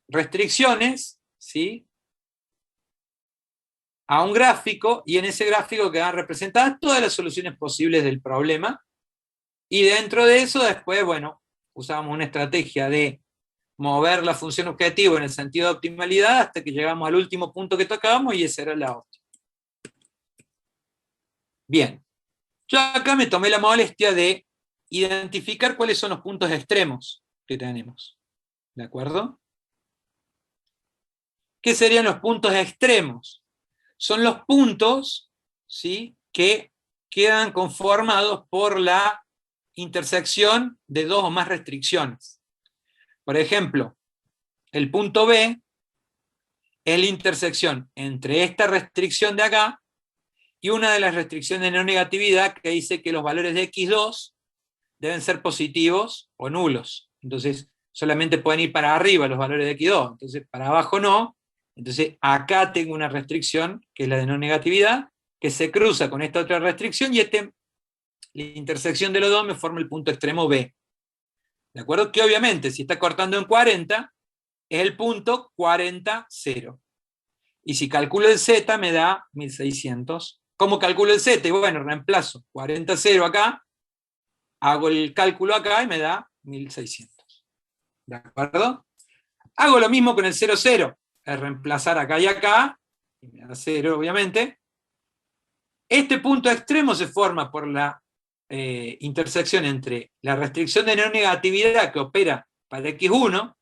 restricciones, ¿sí? A un gráfico, y en ese gráfico quedan representadas todas las soluciones posibles del problema, y dentro de eso después, bueno, usábamos una estrategia de mover la función objetivo en el sentido de optimalidad hasta que llegamos al último punto que tocábamos, y esa era la óptima. Bien, yo acá me tomé la molestia de identificar cuáles son los puntos extremos que tenemos. ¿De acuerdo? ¿Qué serían los puntos extremos? Son los puntos, ¿sí?, que quedan conformados por la intersección de dos o más restricciones. Por ejemplo, el punto B es la intersección entre esta restricción de acá y una de las restricciones de no negatividad que dice que los valores de x2 deben ser positivos o nulos. Entonces, solamente pueden ir para arriba los valores de x2, entonces para abajo no. Entonces, acá tengo una restricción, que es la de no negatividad, que se cruza con esta otra restricción, y la intersección de los dos me forma el punto extremo B. ¿De acuerdo? Que obviamente, si está cortando en 40, es el punto 40, 0. Y si calculo el Z, me da 1600. ¿Cómo calculo el Z? Y bueno, reemplazo 40, 0 acá, hago el cálculo acá y me da 1600. ¿De acuerdo? Hago lo mismo con el 0, 0. Es reemplazar acá y acá, y me da 0 obviamente. Este punto extremo se forma por la intersección entre la restricción de no negatividad que opera para x1,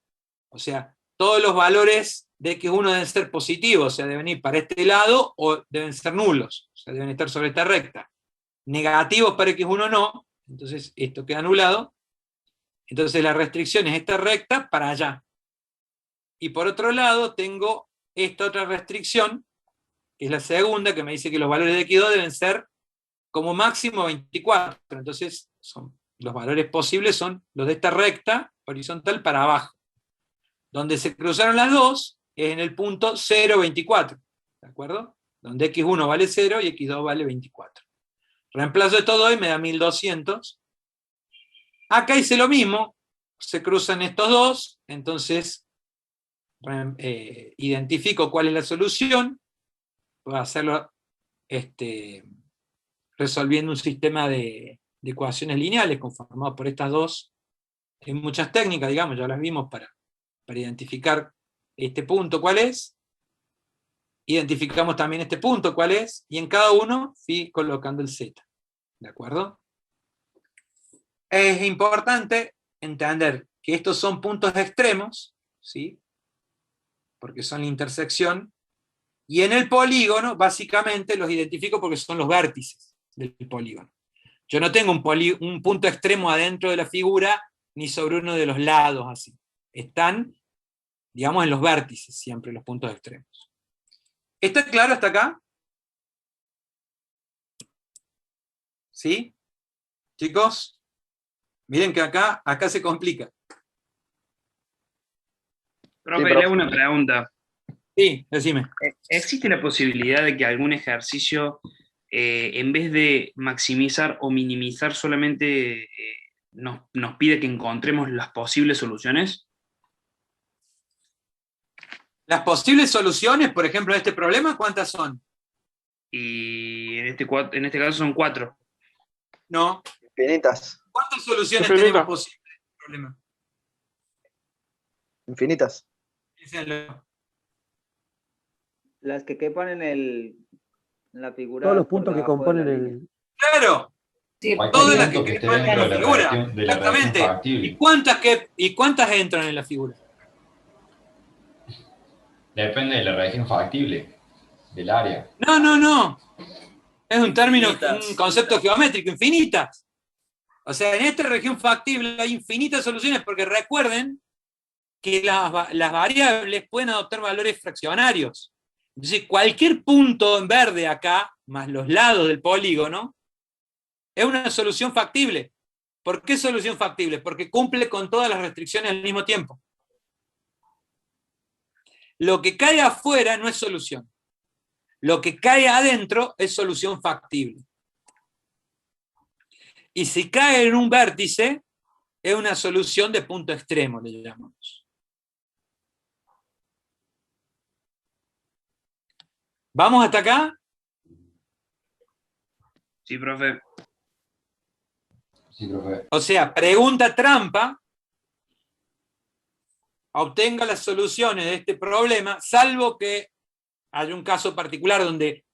o sea, todos los valores de x1 deben ser positivos, o sea, deben ir para este lado, o deben ser nulos, o sea, deben estar sobre esta recta. Negativos para x1 no, entonces esto queda anulado. Entonces la restricción es esta recta para allá. Y por otro lado tengo esta otra restricción, que es la segunda, que me dice que los valores de x2 deben ser como máximo 24. Entonces los valores posibles son los de esta recta horizontal para abajo. Donde se cruzaron las dos es en el punto 0, 24. ¿De acuerdo? Donde x1 vale 0 y x2 vale 24. Reemplazo de todo y me da 1200. Acá hice lo mismo, se cruzan estos dos, entonces identifico cuál es la solución, voy a hacerlo resolviendo un sistema de ecuaciones lineales conformado por estas dos. Hay muchas técnicas, digamos, ya las vimos para identificar este punto cuál es. Identificamos también este punto cuál es, y en cada uno fui colocando el z. ¿De acuerdo? Es importante entender que estos son puntos extremos, ¿sí? Porque son la intersección, y en el polígono, básicamente, los identifico porque son los vértices del polígono. Yo no tengo un punto extremo adentro de la figura, ni sobre uno de los lados, así. Están, digamos, en los vértices, siempre los puntos extremos. ¿Está claro hasta acá? ¿Sí? Chicos, miren que acá se complica. Profe, profe. le hago una pregunta. Sí, decime. ¿Existe la posibilidad de que algún ejercicio, en vez de maximizar o minimizar, solamente nos pide que encontremos las posibles soluciones? Las posibles soluciones, por ejemplo, de este problema, ¿cuántas son? Y en este caso son 4. No. Infinitas. ¿Cuántas soluciones Infinita. tenemos posibles de este problema? Infinitas. Piénsenlo. Las que quepan en la figura. Todos los por puntos que debajo de la componen línea. el. ¡Claro! Cualquier Todas las punto que que esté quepan en dentro la de la figura. región, de la región Exactamente. factible. ¿Y cuántas entran en la figura? Depende de la región factible, del área. No. Es un término, Infinitas. un concepto geométrico, infinitas. O sea, en esta región factible hay infinitas soluciones, porque recuerden que las variables pueden adoptar valores fraccionarios. Entonces, cualquier punto en verde acá, más los lados del polígono, es una solución factible. ¿Por qué solución factible? Porque cumple con todas las restricciones al mismo tiempo. Lo que cae afuera no es solución. Lo que cae adentro es solución factible. Y si cae en un vértice, es una solución de punto extremo, le llamamos. ¿Vamos hasta acá? Sí, profe. Sí, profe. O sea, pregunta trampa, obtenga las soluciones de este problema, salvo que haya un caso particular donde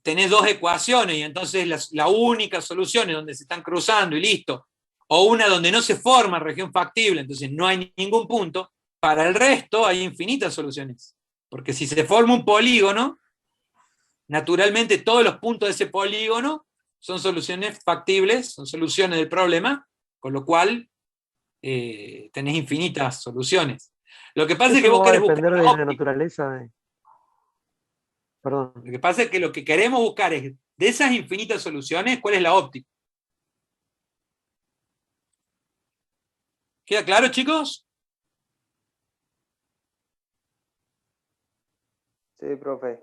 tenés dos ecuaciones y entonces la única solución es donde se están cruzando y listo, o una donde no se forma región factible, entonces no hay ningún punto. Para el resto hay infinitas soluciones, porque si se forma un polígono, naturalmente todos los puntos de ese polígono son soluciones factibles, son soluciones del problema, con lo cual tenés infinitas soluciones. Lo que pasa es que Eso vos va a querés buscar depender de la la óptima. naturaleza de. Perdón. Lo que pasa es que lo que queremos buscar es, de esas infinitas soluciones, ¿cuál es la óptima? ¿Queda claro, chicos? Sí, profe.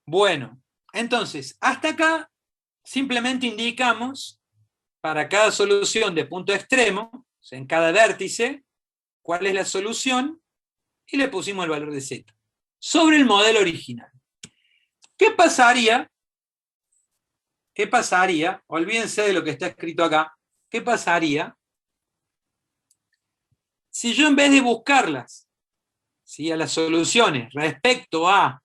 Bueno, entonces, hasta acá simplemente indicamos para cada solución de punto extremo, o sea, en cada vértice, cuál es la solución, y le pusimos el valor de z. Sobre el modelo original. ¿Qué pasaría? Olvídense de lo que está escrito acá. ¿Qué pasaría si yo, en vez de buscarlas, ¿sí?, a las soluciones respecto a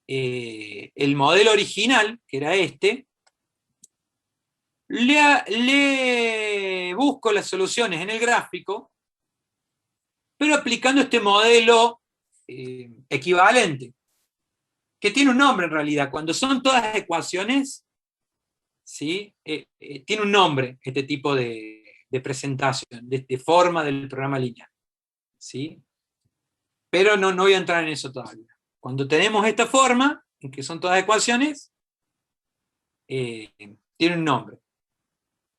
el modelo original, que era este, le busco las soluciones en el gráfico, pero aplicando este modelo equivalente, que tiene un nombre en realidad? Cuando son todas ecuaciones, ¿sí? Tiene un nombre este tipo de presentación, de forma del programa lineal, ¿sí? Pero no voy a entrar en eso todavía. Cuando tenemos esta forma, en que son todas ecuaciones, tiene un nombre.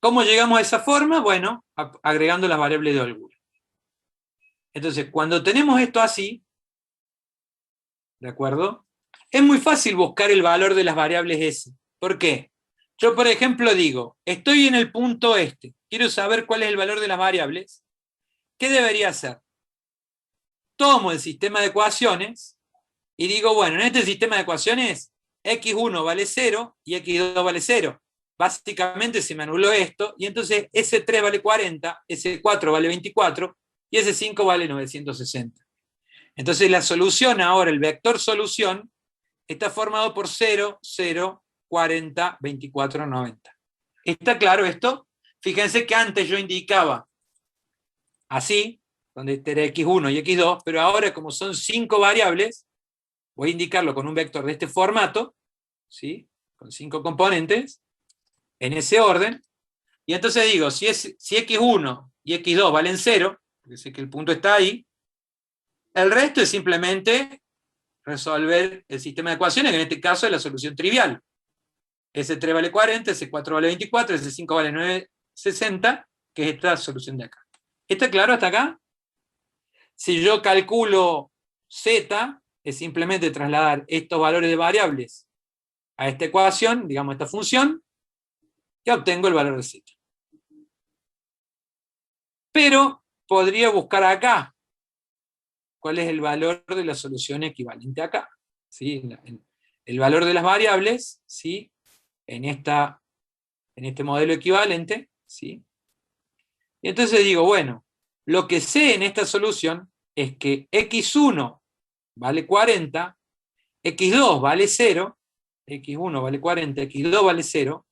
¿Cómo llegamos a esa forma? Bueno, agregando las variables de holgura. Entonces, cuando tenemos esto así, ¿de acuerdo? Es muy fácil buscar el valor de las variables S. ¿Por qué? Yo, por ejemplo, digo, estoy en el punto este, quiero saber cuál es el valor de las variables. ¿Qué debería hacer? Tomo el sistema de ecuaciones y digo, bueno, en este sistema de ecuaciones, x1 vale 0 y x2 vale 0. Básicamente se me anuló esto, y entonces S3 vale 40, S4 vale 24, y S5 vale 960. Entonces la solución ahora, el vector solución, está formado por 0, 0, 40, 24, 90. ¿Está claro esto? Fíjense que antes yo indicaba así, donde este era x1 y x2, pero ahora como son 5 variables, voy a indicarlo con un vector de este formato, ¿sí? Con 5 componentes, en ese orden, y entonces digo, si x1 y x2 valen 0, porque sé que el punto está ahí, el resto es simplemente resolver el sistema de ecuaciones, que en este caso es la solución trivial. S3 vale 40, S4 vale 24, S5 vale 960, que es esta solución de acá. ¿Está claro hasta acá? Si yo calculo Z, es simplemente trasladar estos valores de variables a esta ecuación, digamos esta función, y obtengo el valor de Z. Pero podría buscar acá cuál es el valor de la solución equivalente acá. ¿Sí? El valor de las variables, ¿sí? en este modelo equivalente. ¿Sí? Y entonces digo, bueno, lo que sé en esta solución es que x1 vale 40, x2 vale 0, x1 vale 40, x2 vale 0,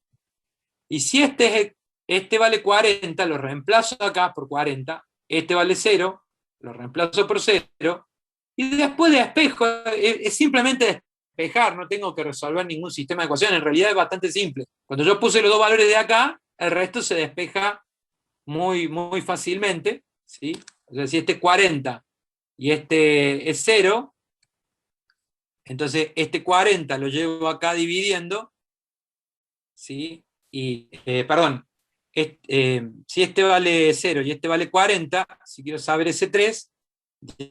y si este vale 40, lo reemplazo acá por 40, este vale 0, lo reemplazo por 0, y después despejo, es simplemente despejar, no tengo que resolver ningún sistema de ecuaciones, en realidad es bastante simple. Cuando yo puse los dos valores de acá, el resto se despeja muy, muy fácilmente, ¿sí? O sea, si este es 40 y este es 0, entonces este 40 lo llevo acá dividiendo, ¿sí? Y, perdón, si este vale 0 y este vale 40, si quiero saber ese 3,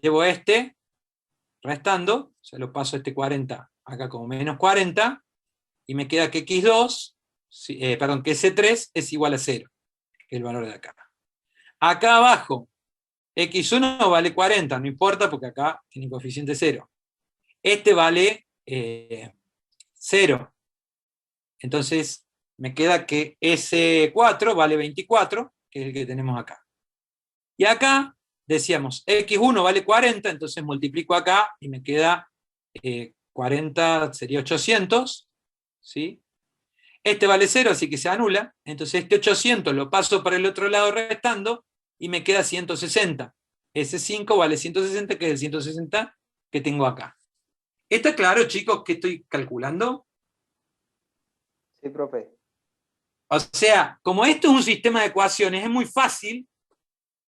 llevo este restando, o sea, lo paso este 40 acá como menos 40, y me queda que x2, que ese 3 es igual a 0, que es el valor de acá. Acá abajo, x1 vale 40, no importa porque acá tiene coeficiente 0. Este vale 0. Entonces me queda que S4 vale 24, que es el que tenemos acá. Y acá decíamos, x1 vale 40, entonces multiplico acá y me queda 40, sería 800. ¿Sí? Este vale 0, así que se anula. Entonces este 800 lo paso para el otro lado restando y me queda 160. S5 vale 160, que es el 160 que tengo acá. ¿Está claro, chicos, qué estoy calculando? Sí, profe. O sea, como esto es un sistema de ecuaciones, es muy fácil,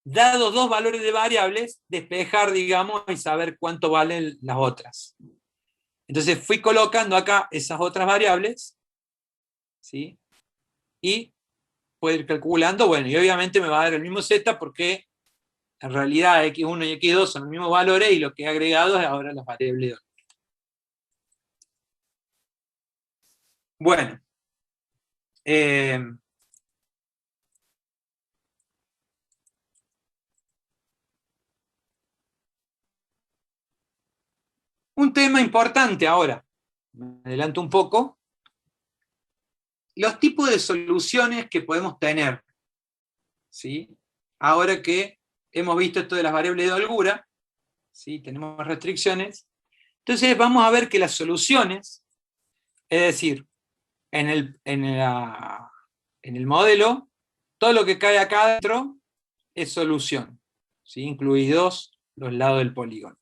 dados dos valores de variables, despejar, digamos, y saber cuánto valen las otras. Entonces fui colocando acá esas otras variables, ¿sí? Y puedo ir calculando, bueno, y obviamente me va a dar el mismo Z porque en realidad x1 y x2 son los mismos valores y lo que he agregado es ahora las variables de orden. Bueno. Un tema importante ahora, me adelanto un poco, los tipos de soluciones que podemos tener, ¿sí? Ahora que hemos visto esto de las variables de holgura, ¿sí? Tenemos restricciones, entonces vamos a ver que las soluciones, es decir, en el modelo, todo lo que cae acá adentro es solución, ¿sí? Incluidos los lados del polígono.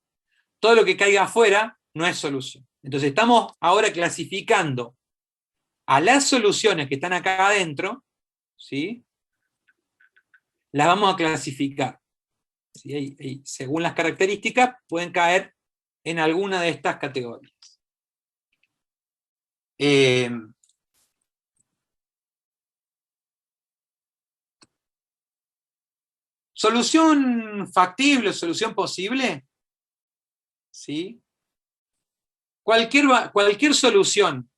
Todo lo que caiga afuera no es solución. Entonces estamos ahora clasificando a las soluciones que están acá adentro, ¿sí? Las vamos a clasificar. ¿Sí? Y según las características pueden caer en alguna de estas categorías. ¿Solución factible, solución posible? ¿Sí? Cualquier solución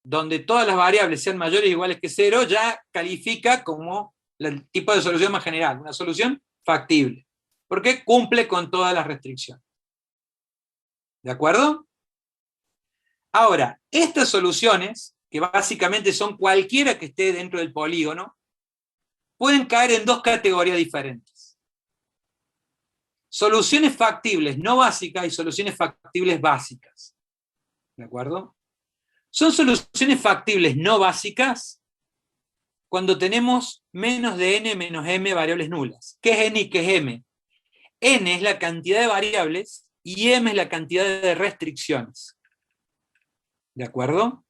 donde todas las variables sean mayores o iguales que 0 ya califica como el tipo de solución más general, una solución factible, porque cumple con todas las restricciones. ¿De acuerdo? Ahora, estas soluciones, que básicamente son cualquiera que esté dentro del polígono, pueden caer en dos categorías diferentes. Soluciones factibles no básicas y soluciones factibles básicas. ¿De acuerdo? Son soluciones factibles no básicas cuando tenemos menos de n menos m variables nulas. ¿Qué es n y qué es m? N es la cantidad de variables y m es la cantidad de restricciones. ¿De acuerdo?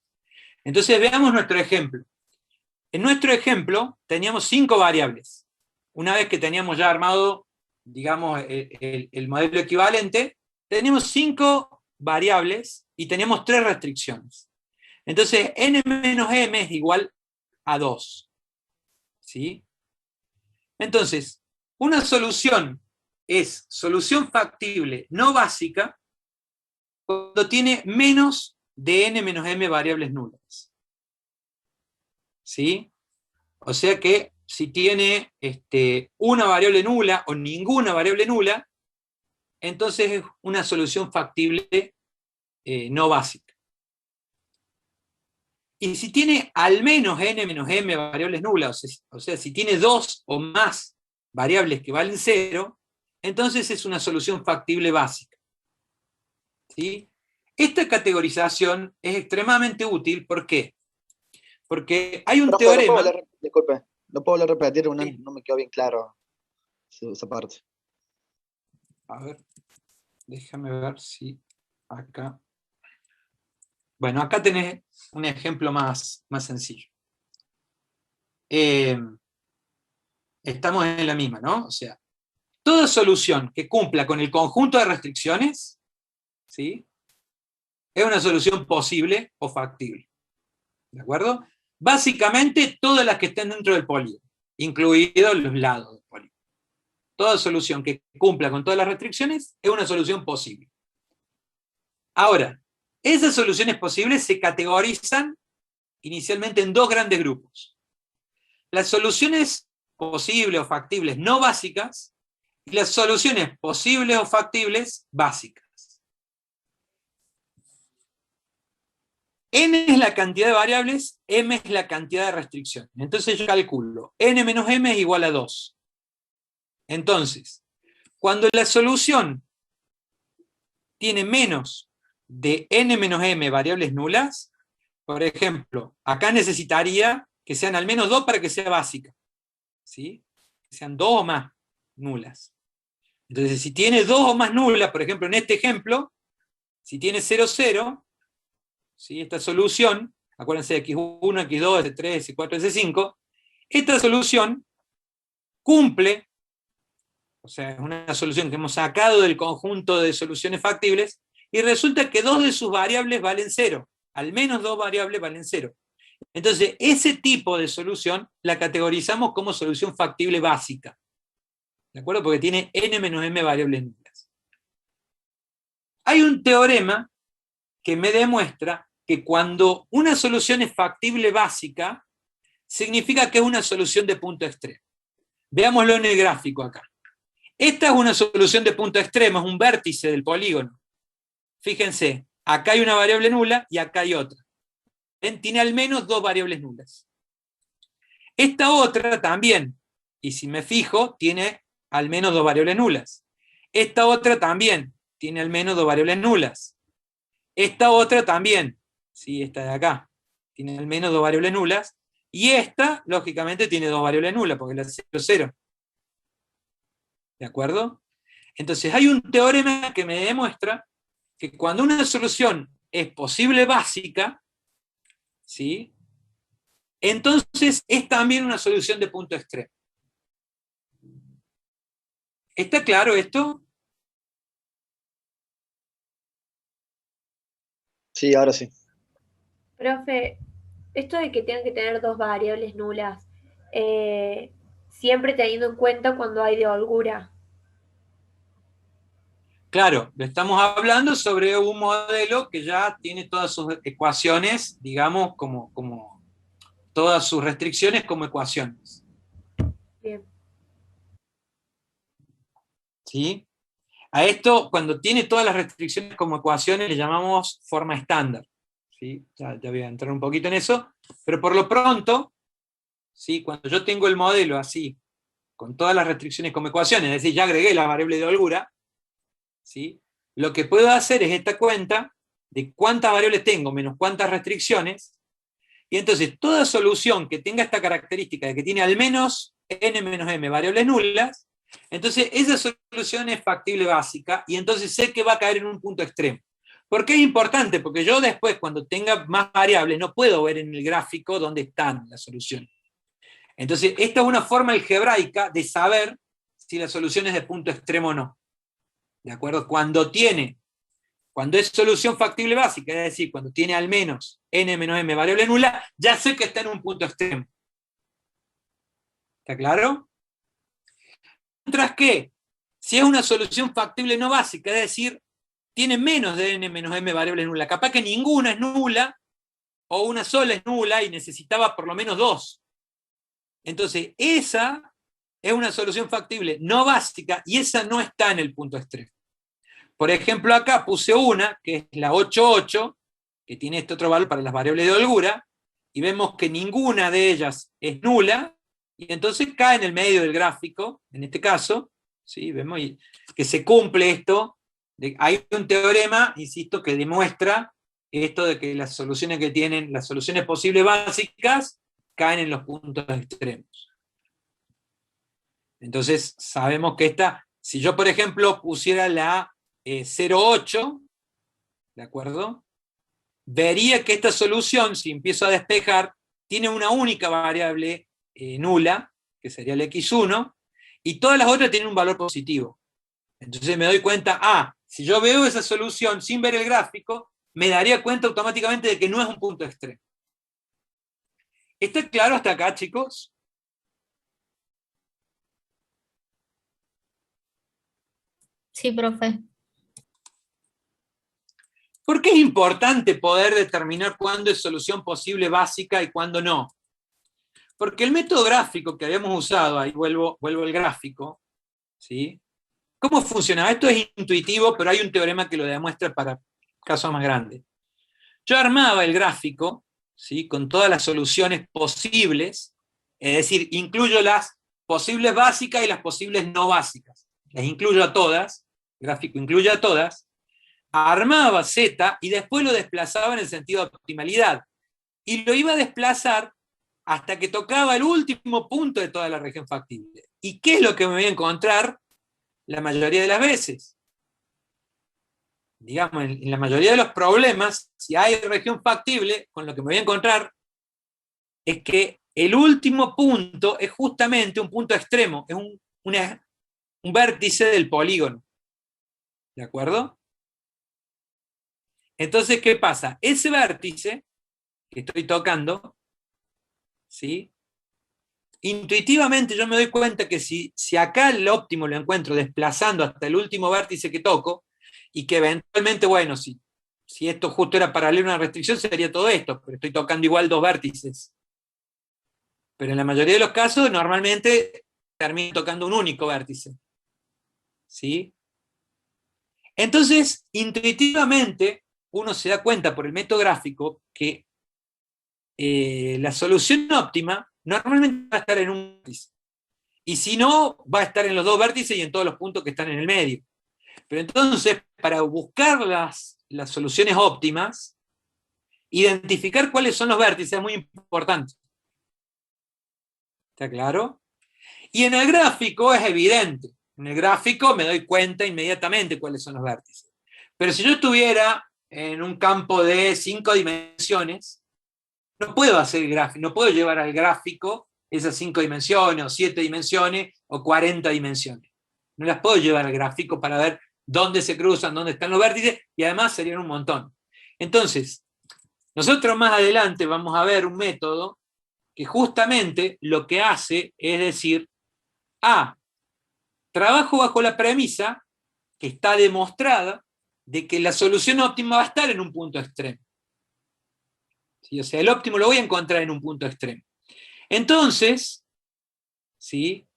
Entonces veamos nuestro ejemplo. En nuestro ejemplo teníamos 5 variables. Una vez que teníamos ya armado, digamos, el modelo equivalente, teníamos 5 variables y teníamos 3 restricciones. Entonces n menos m es igual a 2. ¿Sí? Entonces, una solución es solución factible no básica cuando tiene menos de n menos m variables nulas. ¿Sí? O sea que si tiene una variable nula o ninguna variable nula, entonces es una solución factible no básica. Y si tiene al menos n menos m variables nulas, o sea, si tiene 2 o más variables que valen 0, entonces es una solución factible básica. ¿Sí? Esta categorización es extremadamente útil, ¿por qué? Porque hay un teorema... Disculpe, ¿no puedo volver a repetir? No me quedó bien claro esa parte. A ver, déjame ver si acá... Bueno, acá tenés un ejemplo más sencillo. Estamos en la misma, ¿no? O sea, toda solución que cumpla con el conjunto de restricciones, ¿sí?, es una solución posible o factible. ¿De acuerdo? Básicamente todas las que estén dentro del polígono, incluidos los lados del polígono. Toda solución que cumpla con todas las restricciones es una solución posible. Ahora, esas soluciones posibles se categorizan inicialmente en dos grandes grupos. Las soluciones posibles o factibles no básicas y las soluciones posibles o factibles básicas. N es la cantidad de variables, M es la cantidad de restricciones. Entonces yo calculo, N menos M es igual a 2. Entonces, cuando la solución tiene menos de N menos M variables nulas, por ejemplo, acá necesitaría que sean al menos 2 para que sea básica. ¿Sí? Que sean 2 o más nulas. Entonces, si tiene 2 o más nulas, por ejemplo, en este ejemplo, si tiene 0, 0, ¿sí?, esta solución, acuérdense de x1, x2, x3, x4, x5, esta solución cumple, o sea, es una solución que hemos sacado del conjunto de soluciones factibles, y resulta que 2 de sus variables valen 0, al menos 2 variables valen 0. Entonces, ese tipo de solución la categorizamos como solución factible básica. ¿De acuerdo? Porque tiene n menos m variables nulas. Hay un teorema que me demuestra que cuando una solución es factible básica, significa que es una solución de punto extremo. Veámoslo en el gráfico acá. Esta es una solución de punto extremo, es un vértice del polígono. Fíjense, acá hay una variable nula y acá hay otra. ¿Ven? Tiene al menos 2 variables nulas. Esta otra también, y si me fijo, tiene al menos 2 variables nulas. Esta otra también tiene al menos 2 variables nulas. Esta otra también, ¿sí?, esta de acá, tiene al menos 2 variables nulas. Y esta, lógicamente, tiene 2 variables nulas, porque la 0, 0. ¿De acuerdo? Entonces hay un teorema que me demuestra que cuando una solución es posible básica, ¿sí?, entonces es también una solución de punto extremo. ¿Está claro esto? Sí, ahora sí. Profe, esto de que tengan que tener 2 variables nulas, siempre teniendo en cuenta cuando hay de holgura. Claro, estamos hablando sobre un modelo que ya tiene todas sus ecuaciones, digamos, como todas sus restricciones como ecuaciones. Bien. ¿Sí? A esto, cuando tiene todas las restricciones como ecuaciones, le llamamos forma estándar. ¿sí? Ya voy a entrar un poquito en eso, pero por lo pronto, ¿sí? Cuando yo tengo el modelo así, con todas las restricciones como ecuaciones, es decir, ya agregué la variable de holgura, ¿sí? Lo que puedo hacer es esta cuenta de cuántas variables tengo menos cuántas restricciones, y entonces toda solución que tenga esta característica de que tiene al menos n menos m variables nulas, entonces esa solución es factible básica, y entonces sé que va a caer en un punto extremo. ¿Por qué es importante? Porque yo después, cuando tenga más variables, no puedo ver en el gráfico dónde están las soluciones. Entonces, esta es una forma algebraica de saber si la solución es de punto extremo o no. ¿De acuerdo? Cuando es solución factible básica, es decir, cuando tiene al menos n menos m variable nula, ya sé que está en un punto extremo. ¿Está claro? Mientras que, si es una solución factible no básica, es decir, tiene menos de n menos m variables nula, capaz que ninguna es nula, o una sola es nula y necesitaba por lo menos dos. Entonces, esa es una solución factible no básica, y esa no está en el punto extremo. Por ejemplo, acá puse una, que es la 8,8, que tiene este otro valor para las variables de holgura, y vemos que ninguna de ellas es nula, y entonces cae en el medio del gráfico, en este caso, ¿sí? Vemos que se cumple esto. Hay un teorema, insisto, que demuestra esto de que las soluciones que tienen, las soluciones posibles básicas, caen en los puntos extremos. Entonces, sabemos que esta, si yo, por ejemplo, pusiera la 0,8, ¿de acuerdo? Vería que esta solución, si empiezo a despejar, tiene una única variable nula, que sería el x1, y todas las otras tienen un valor positivo. Entonces me doy cuenta, si yo veo esa solución sin ver el gráfico, me daría cuenta automáticamente de que no es un punto extremo. ¿Está claro hasta acá, chicos? Sí, profe. ¿Por qué es importante poder determinar cuándo es solución posible básica y cuándo no? Porque el método gráfico que habíamos usado, ahí vuelvo al gráfico, ¿sí? ¿Cómo funcionaba? Esto es intuitivo, pero hay un teorema que lo demuestra para casos más grandes. Yo armaba el gráfico, ¿sí? Con todas las soluciones posibles, es decir, incluyo las posibles básicas y las posibles no básicas. Las incluyo a todas, el gráfico incluye a todas, armaba Z y después lo desplazaba en el sentido de optimalidad. Y lo iba a desplazar hasta que tocaba el último punto de toda la región factible. ¿Y qué es lo que me voy a encontrar la mayoría de las veces? Digamos, en la mayoría de los problemas, si hay región factible, con lo que me voy a encontrar es que el último punto es justamente un punto extremo, es un vértice del polígono. ¿De acuerdo? Entonces, ¿qué pasa? Ese vértice que estoy tocando, ¿sí? Intuitivamente yo me doy cuenta que si acá el óptimo lo encuentro desplazando hasta el último vértice que toco, y que eventualmente, bueno, si esto justo era paralelo a una restricción, sería todo esto, pero estoy tocando igual dos vértices. Pero en la mayoría de los casos, normalmente termino tocando un único vértice. ¿Sí? Entonces, intuitivamente, uno se da cuenta por el método gráfico que la solución óptima normalmente va a estar en un vértice. Y si no, va a estar en los dos vértices y en todos los puntos que están en el medio. Pero entonces, para buscar las soluciones óptimas, identificar cuáles son los vértices es muy importante. ¿Está claro? Y en el gráfico es evidente. En el gráfico me doy cuenta inmediatamente cuáles son los vértices. Pero si yo estuviera en un campo de 5 dimensiones, no puedo hacer el gráfico, no puedo llevar al gráfico esas 5 dimensiones, o 7 dimensiones, o 40 dimensiones. No las puedo llevar al gráfico para ver dónde se cruzan, dónde están los vértices, y además serían un montón. Entonces, nosotros más adelante vamos a ver un método que justamente lo que hace es decir, trabajo bajo la premisa que está demostrada de que la solución óptima va a estar en un punto extremo. ¿Sí? O sea, el óptimo lo voy a encontrar en un punto extremo. Entonces, ¿sí?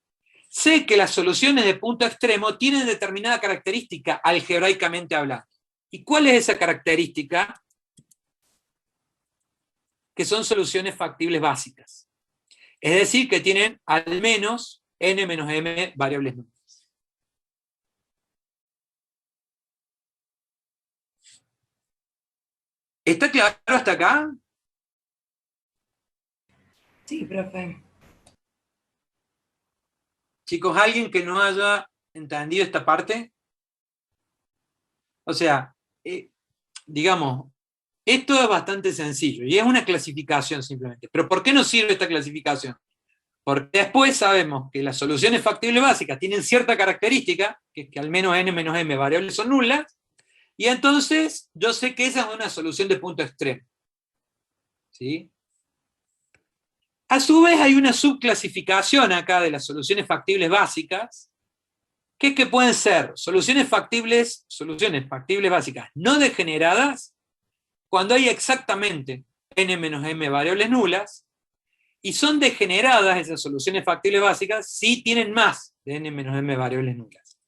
Sé que las soluciones de punto extremo tienen determinada característica algebraicamente hablando. ¿Y cuál es esa característica? que son soluciones factibles básicas. Es decir, que tienen al menos n menos m variables nulas. ¿Está claro hasta acá? Sí, profe. Chicos, ¿alguien que no haya entendido esta parte? O sea, digamos, esto es bastante sencillo, y es una clasificación simplemente. ¿Pero por qué nos sirve esta clasificación? Porque después sabemos que las soluciones factibles básicas tienen cierta característica, que es que al menos n menos m variables son nulas, y entonces yo sé que esa es una solución de punto extremo. ¿Sí? A su vez hay una subclasificación acá de las soluciones factibles básicas, que es que pueden ser soluciones factibles básicas no degeneradas, cuando hay exactamente n menos m variables nulas, y son degeneradas esas soluciones factibles básicas si tienen más de n menos m variables nulas.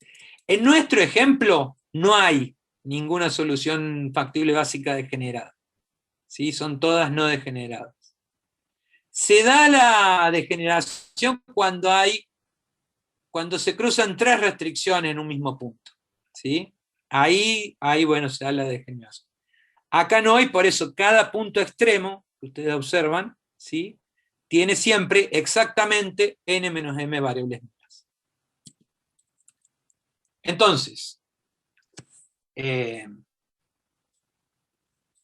En nuestro ejemplo no hay ninguna solución factible básica degenerada. ¿Sí? Son todas no degeneradas. Se da la degeneración cuando se cruzan tres restricciones en un mismo punto. ¿Sí? Ahí, bueno, se da la degeneración. Acá no hay, por eso cada punto extremo, que ustedes observan, ¿sí? Tiene siempre exactamente n menos m variables nulas. Entonces,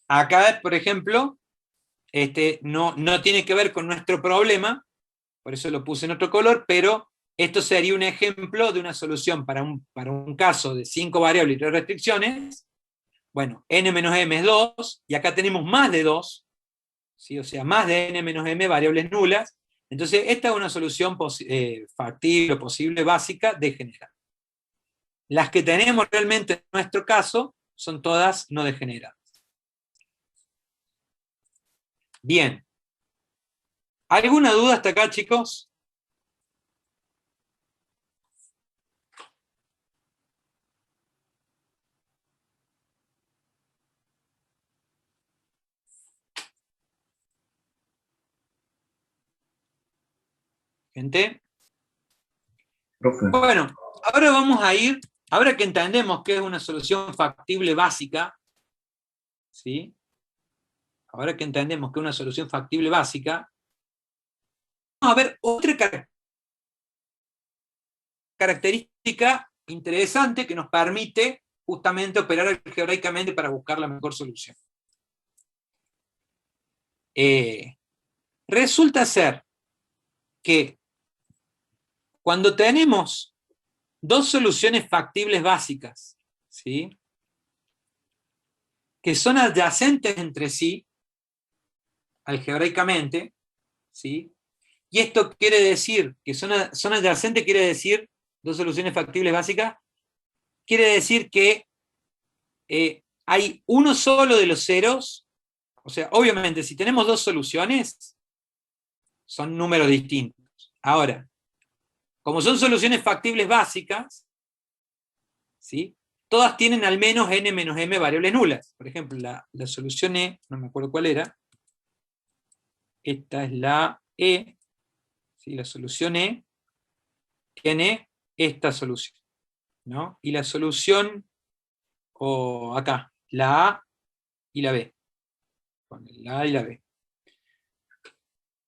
acá, por ejemplo, no tiene que ver con nuestro problema, por eso lo puse en otro color, pero esto sería un ejemplo de una solución para un caso de 5 variables y 3 restricciones. Bueno, n menos m es 2, y acá tenemos más de 2, ¿sí? O sea, más de n menos m variables nulas. Entonces, esta es una solución factible o posible básica degenerada. Las que tenemos realmente en nuestro caso son todas no degeneradas. Bien. ¿Alguna duda hasta acá, chicos? Gente. Bueno, ahora vamos a ir, ahora que entendemos que es una solución factible básica, ¿sí? Ahora que entendemos que es una solución factible básica, vamos a ver otra característica interesante que nos permite justamente operar algebraicamente para buscar la mejor solución. Resulta ser que cuando tenemos dos soluciones factibles básicas, ¿sí? Que son adyacentes entre sí, algebraicamente, ¿sí? Y esto quiere decir, que son adyacentes quiere decir, dos soluciones factibles básicas, quiere decir que hay uno solo de los ceros, o sea, obviamente, si tenemos dos soluciones, son números distintos. Ahora, como son soluciones factibles básicas, ¿sí? Todas tienen al menos n menos m variables nulas. Por ejemplo, la solución E, no me acuerdo cuál era, esta es la E, ¿sí? La solución E tiene esta solución, ¿no? Y la solución, acá, la A y la B. Con la A y la B.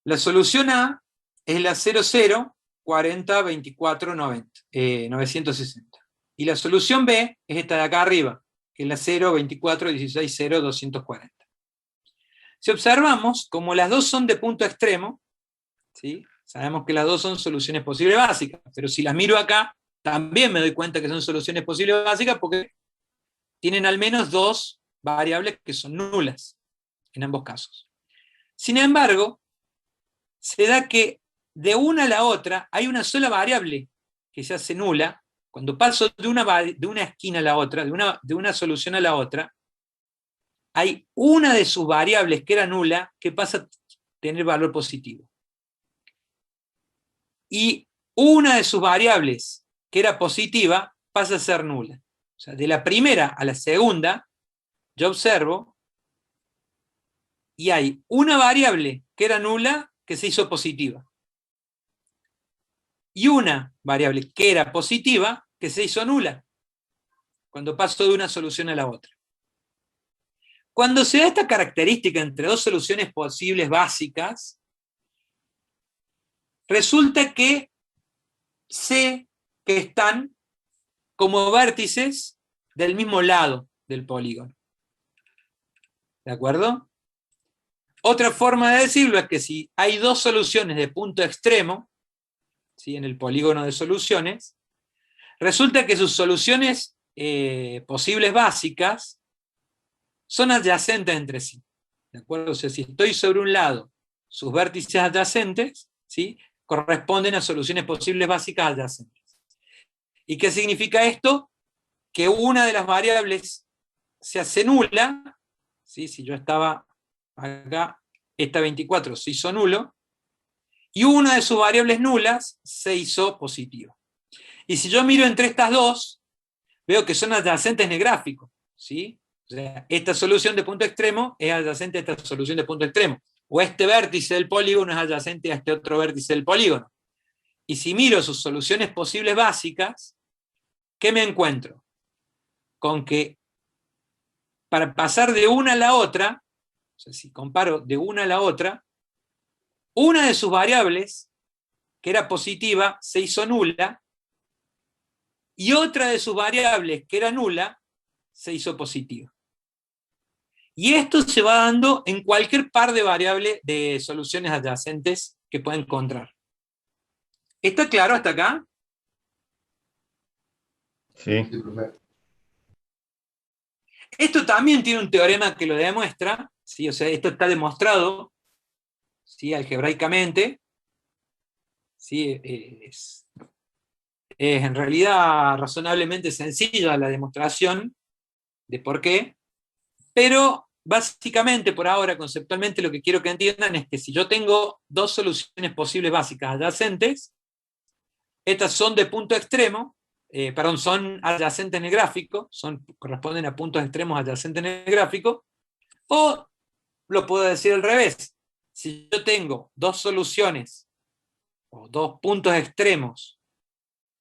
La solución A es la 00, 40, 24, 90, 960. Y la solución B es esta de acá arriba, que es la 0, 24, 16, 0, 240. Si observamos, como las dos son de punto extremo, ¿sí? Sabemos que las dos son soluciones posibles básicas, pero si las miro acá, también me doy cuenta que son soluciones posibles básicas porque tienen al menos dos variables que son nulas, en ambos casos. Sin embargo, se da que de una a la otra hay una sola variable que se hace nula. Cuando paso de una esquina a la otra, de una solución a la otra, hay una de sus variables que era nula que pasa a tener valor positivo. Y una de sus variables que era positiva pasa a ser nula. O sea, de la primera a la segunda, yo observo y hay una variable que era nula que se hizo positiva. Y una variable que era positiva que se hizo nula, cuando paso de una solución a la otra. Cuando se da esta característica entre dos soluciones posibles básicas, resulta que sé que están como vértices del mismo lado del polígono. ¿De acuerdo? Otra forma de decirlo es que si hay dos soluciones de punto extremo, ¿sí?, en el polígono de soluciones, resulta que sus soluciones posibles básicas son adyacentes entre sí. ¿De acuerdo? O sea, si estoy sobre un lado, sus vértices adyacentes, ¿sí?, corresponden a soluciones posibles básicas adyacentes. ¿Y qué significa esto? Que una de las variables se hace nula, ¿sí? Si yo estaba acá, esta 24 se hizo nulo, y una de sus variables nulas se hizo positiva. Y si yo miro entre estas dos, veo que son adyacentes en el gráfico, ¿sí? O sea, esta solución de punto extremo es adyacente a esta solución de punto extremo, o este vértice del polígono es adyacente a este otro vértice del polígono. Y si miro sus soluciones posibles básicas, ¿qué me encuentro? Con que para pasar de una a la otra, o sea, si comparo de una a la otra, una de sus variables, que era positiva, se hizo nula, y otra de sus variables, que era nula, se hizo positiva. Y esto se va dando en cualquier par de variables de soluciones adyacentes que pueda encontrar. ¿Está claro hasta acá? Sí. Esto también tiene un teorema que lo demuestra, ¿sí? O sea, esto está demostrado, ¿sí?, algebraicamente, ¿sí? Es en realidad razonablemente sencilla la demostración de por qué, pero básicamente, por ahora, conceptualmente, lo que quiero que entiendan es que si yo tengo dos soluciones posibles básicas adyacentes, estas son de punto extremo, son adyacentes en el gráfico, corresponden a puntos extremos adyacentes en el gráfico, o lo puedo decir al revés. Si yo tengo dos soluciones, o dos puntos extremos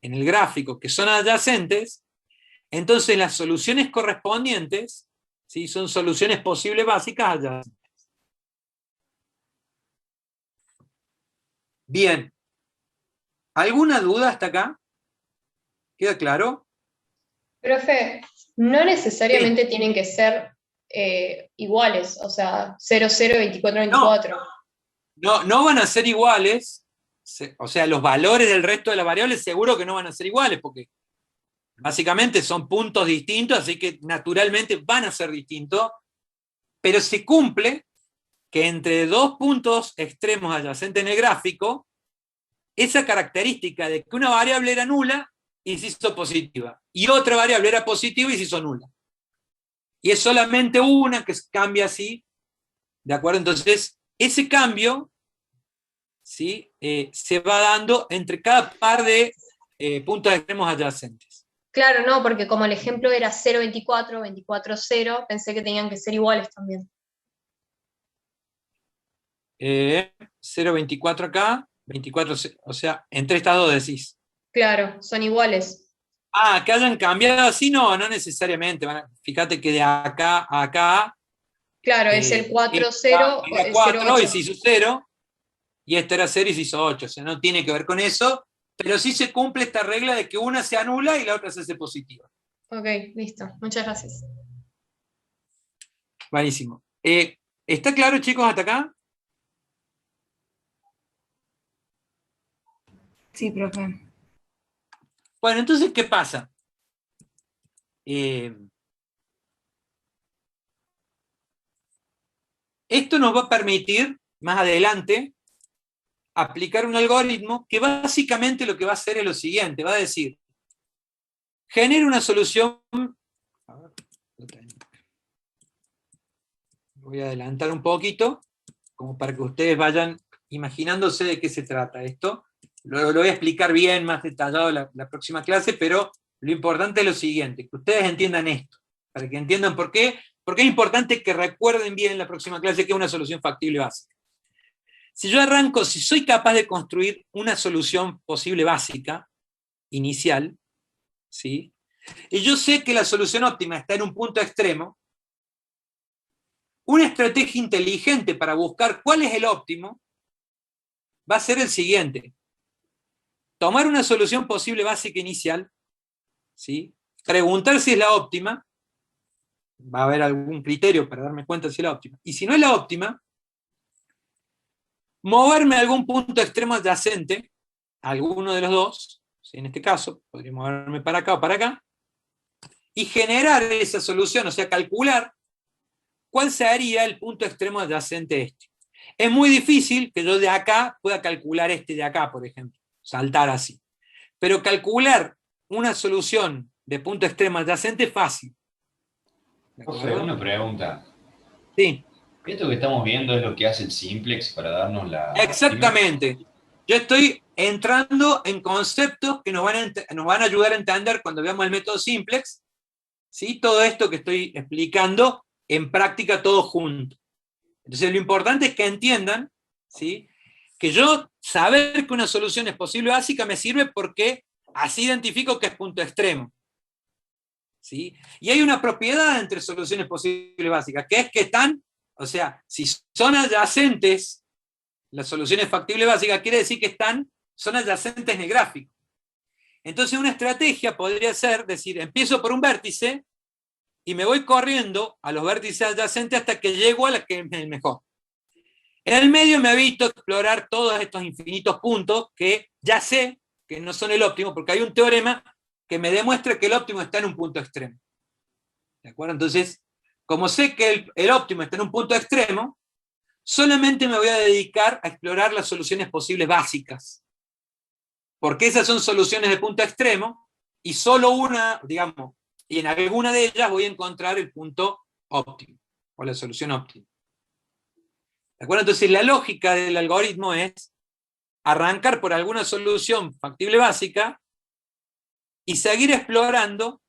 en el gráfico que son adyacentes, entonces las soluciones correspondientes, ¿sí?, son soluciones posibles básicas adyacentes. Bien. ¿Alguna duda hasta acá? ¿Queda claro? Profe, no necesariamente tienen que ser iguales, o sea, 0, 0, 24, 24. No van a ser iguales, o sea, los valores del resto de las variables seguro que no van a ser iguales, porque básicamente son puntos distintos, así que naturalmente van a ser distintos, pero se cumple que entre dos puntos extremos adyacentes en el gráfico, esa característica de que una variable era nula y se hizo positiva, y otra variable era positiva y se hizo nula. Y es solamente una que cambia así, ¿de acuerdo? Entonces, ese cambio, ¿sí?, se va dando entre cada par de puntos extremos adyacentes. Claro, no, porque como el ejemplo era 0, 24, 24, 0, pensé que tenían que ser iguales también. 0, 24 acá, 24, o sea, entre estas dos decís. Claro, son iguales. Ah, que hayan cambiado así, no necesariamente. Fíjate que de acá a acá. Claro, es el 4, 0, era 4 y se hizo 0, y este era 0 y se hizo 8. O sea, no tiene que ver con eso, pero sí se cumple esta regla de que una se anula y la otra se hace positiva. Ok, listo. Muchas gracias. Buenísimo. ¿Está claro, chicos, hasta acá? Sí, profe. Bueno, entonces, ¿qué pasa? Esto nos va a permitir, más adelante, aplicar un algoritmo que básicamente lo que va a hacer es lo siguiente, va a decir, genera una solución, voy a adelantar un poquito, como para que ustedes vayan imaginándose de qué se trata esto. Lo voy a explicar bien, más detallado la próxima clase, pero lo importante es lo siguiente, que ustedes entiendan esto, para que entiendan por qué Porque es importante que recuerden bien en la próxima clase que es una solución factible básica. Si yo arranco, si soy capaz de construir una solución posible básica, inicial, ¿sí? Y yo sé que la solución óptima está en un punto extremo, una estrategia inteligente para buscar cuál es el óptimo va a ser el siguiente. Tomar una solución posible básica inicial, ¿sí? Preguntar si es la óptima, va a haber algún criterio para darme cuenta si es la óptima, y si no es la óptima, moverme a algún punto extremo adyacente, a alguno de los dos, ¿sí? En este caso, podría moverme para acá o para acá, y generar esa solución, o sea, calcular cuál sería el punto extremo adyacente a este. Es muy difícil que yo de acá pueda calcular este de acá, por ejemplo, saltar así. Pero calcular una solución de punto extremo adyacente es fácil. Profe, una pregunta. Sí. ¿Esto que estamos viendo es lo que hace el simplex para darnos la... Exactamente. Yo estoy entrando en conceptos que nos van a ayudar a entender cuando veamos el método simplex, ¿sí? Todo esto que estoy explicando en práctica todo junto. Entonces lo importante es que entiendan, ¿sí? Que yo saber que una solución es posible básica me sirve porque así identifico que es punto extremo, ¿sí? Y hay una propiedad entre soluciones posibles básicas, que es que están, o sea, si son adyacentes, las soluciones factibles básicas quiere decir que son adyacentes en el gráfico. Entonces una estrategia podría ser decir, empiezo por un vértice y me voy corriendo a los vértices adyacentes hasta que llego a la que es el mejor. En el medio me he visto explorar todos estos infinitos puntos que ya sé que no son el óptimo, porque hay un teorema que me demuestra que el óptimo está en un punto extremo. ¿De acuerdo? Entonces, como sé que el óptimo está en un punto extremo, solamente me voy a dedicar a explorar las soluciones posibles básicas. Porque esas son soluciones de punto extremo, y solo una, digamos, y en alguna de ellas voy a encontrar el punto óptimo, o la solución óptima. ¿De acuerdo? Entonces la lógica del algoritmo es arrancar por alguna solución factible básica y seguir explorando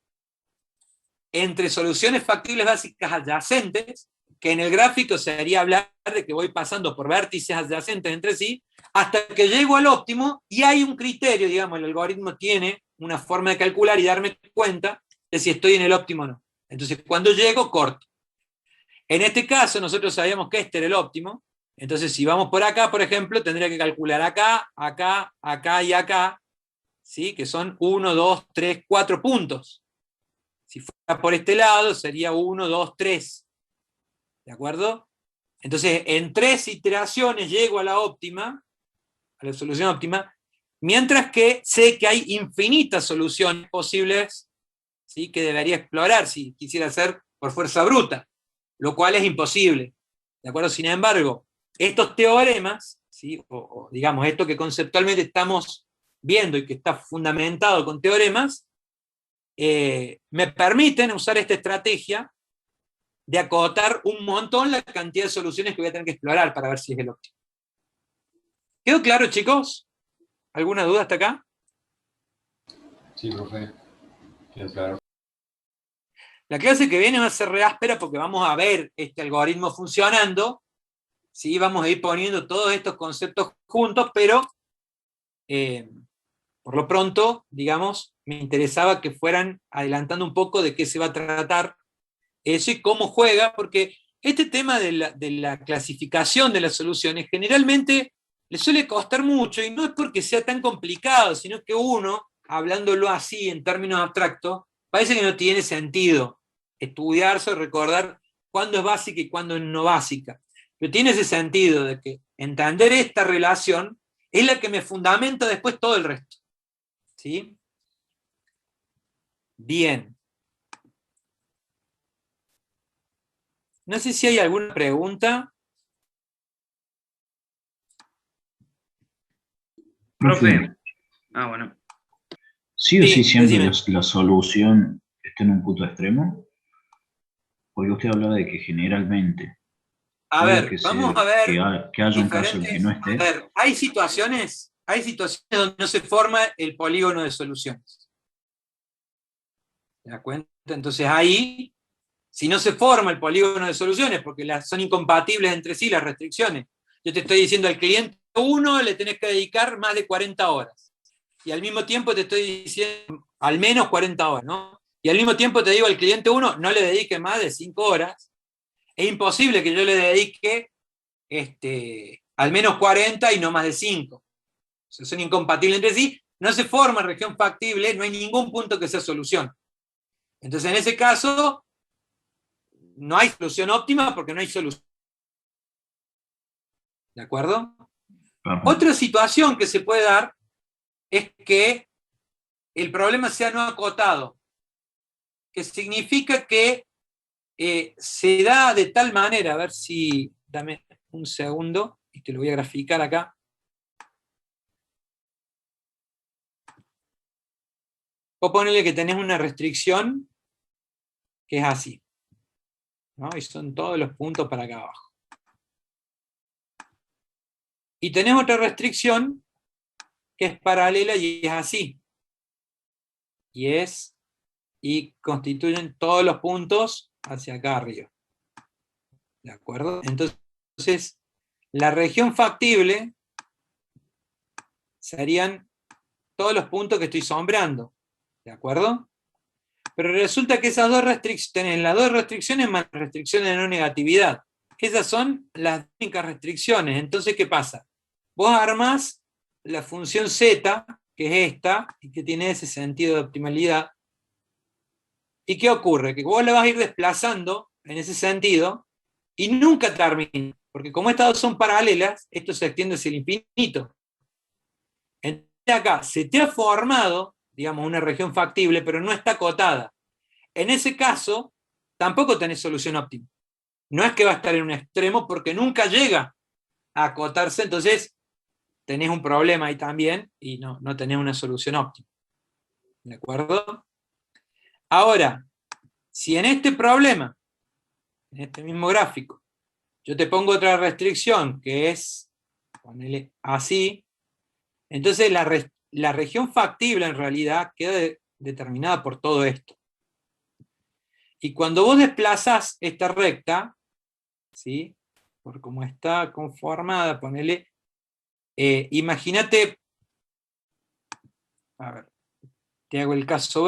entre soluciones factibles básicas adyacentes, que en el gráfico sería hablar de que voy pasando por vértices adyacentes entre sí, hasta que llego al óptimo, y hay un criterio, digamos, el algoritmo tiene una forma de calcular y darme cuenta de si estoy en el óptimo o no. Entonces, cuando llego, corto. En este caso, nosotros sabíamos que este era el óptimo, entonces si vamos por acá, por ejemplo, tendría que calcular acá, acá, acá y acá, ¿sí? Que son 1, 2, 3, 4 puntos. Si fuera por este lado, sería 1, 2, 3. ¿De acuerdo? Entonces, en 3 iteraciones llego a la óptima, a la solución óptima, mientras que sé que hay infinitas soluciones posibles, ¿sí? Que debería explorar si quisiera hacer por fuerza bruta, lo cual es imposible. ¿De acuerdo? Sin embargo, estos teoremas, ¿sí? o digamos, esto que conceptualmente estamos viendo y que está fundamentado con teoremas, me permiten usar esta estrategia de acotar un montón la cantidad de soluciones que voy a tener que explorar para ver si es el óptimo. ¿Quedó claro, chicos? ¿Alguna duda hasta acá? Sí, profe. Quedó claro. La clase que viene va a ser re áspera porque vamos a ver este algoritmo funcionando, ¿sí? Vamos a ir poniendo todos estos conceptos juntos, pero por lo pronto, digamos, me interesaba que fueran adelantando un poco de qué se va a tratar eso y cómo juega, porque este tema de la clasificación de las soluciones generalmente le suele costar mucho, y no es porque sea tan complicado, sino que uno, hablándolo así en términos abstractos, parece que no tiene sentido estudiarse o recordar cuándo es básica y cuándo es no básica. Pero tiene ese sentido de que entender esta relación es la que me fundamenta después todo el resto. ¿Sí? Bien. No sé si hay alguna pregunta. Profe. Bueno. ¿Sí o sí siempre decime. la solución está en un punto extremo? Porque usted hablaba de que generalmente... A ver, vamos a ver que haya un caso en que no esté. A ver, hay situaciones donde no se forma el polígono de soluciones. ¿Se da cuenta? Entonces ahí Si no se forma el polígono de soluciones, porque son incompatibles entre sí las restricciones. Yo te estoy diciendo al cliente 1 le tenés que dedicar más de 40 horas. Y al mismo tiempo te estoy diciendo al menos 40 horas, ¿no? Y al mismo tiempo te digo al cliente 1 no le dedique más de 5 horas. Es imposible que yo le dedique al menos 40 y no más de 5. O sea, son incompatibles entre sí. No se forma región factible, no hay ningún punto que sea solución. Entonces, en ese caso, no hay solución óptima porque no hay solución. ¿De acuerdo? Otra situación que se puede dar es que el problema sea no acotado, que significa que se da de tal manera, a ver si, dame un segundo, y te lo voy a graficar acá. Vos ponele que tenés una restricción que es así, ¿no? Y son todos los puntos para acá abajo. Y tenés otra restricción que es paralela y es así. Y constituyen todos los puntos hacia acá arriba. ¿De acuerdo? Entonces, la región factible serían todos los puntos que estoy sombreando. ¿De acuerdo? Pero resulta que esas dos restricciones, las dos restricciones más restricciones de no negatividad, esas son las únicas restricciones. Entonces, ¿qué pasa? Vos armás la función z, que es esta, y que tiene ese sentido de optimalidad. ¿Y qué ocurre? Que vos la vas a ir desplazando en ese sentido y nunca termina. Porque como estas dos son paralelas, esto se extiende hacia el infinito. Entonces acá se te ha formado, digamos, una región factible, pero no está acotada. En ese caso, tampoco tenés solución óptima. No es que va a estar en un extremo porque nunca llega a acotarse, entonces tenés un problema ahí también y no tenés una solución óptima. ¿De acuerdo? Ahora, si en este problema, en este mismo gráfico, yo te pongo otra restricción que es, ponele así, entonces la región factible en realidad queda determinada por todo esto. Y cuando vos desplazás esta recta, ¿sí? Por cómo está conformada, ponele, imagínate, a ver, te hago el caso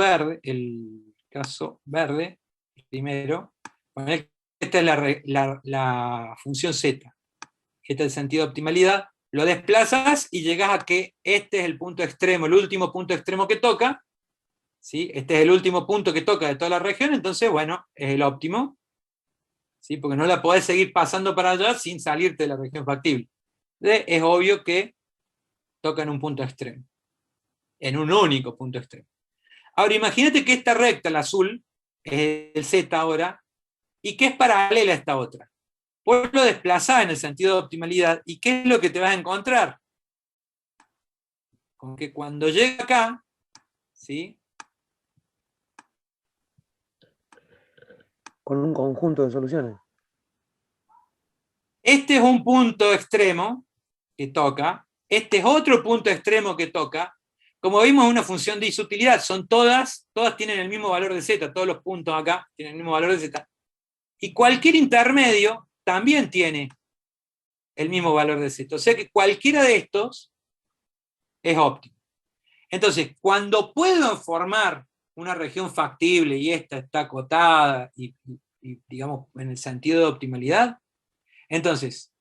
verde, primero, ponele, esta es la función z, este es el sentido de optimalidad, lo desplazas y llegas a que este es el punto extremo, el último punto extremo que toca, ¿sí? Este es el último punto que toca de toda la región, entonces, bueno, es el óptimo, ¿sí? Porque no la podés seguir pasando para allá sin salirte de la región factible. Entonces, es obvio que toca en un punto extremo, en un único punto extremo. Ahora, imagínate que esta recta, la azul, es el z ahora, y que es paralela a esta otra. Vos lo desplazás en el sentido de optimalidad, ¿y qué es lo que te vas a encontrar? Con que cuando llega acá, ¿sí? Con un conjunto de soluciones. Este es un punto extremo que toca, este es otro punto extremo que toca. Como vimos, es una función de isutilidad, son todas tienen el mismo valor de z, todos los puntos acá tienen el mismo valor de z. Y cualquier intermedio también tiene el mismo valor de z. O sea que cualquiera de estos es óptimo. Entonces, cuando puedo formar una región factible y esta está acotada y digamos, en el sentido de optimalidad, entonces,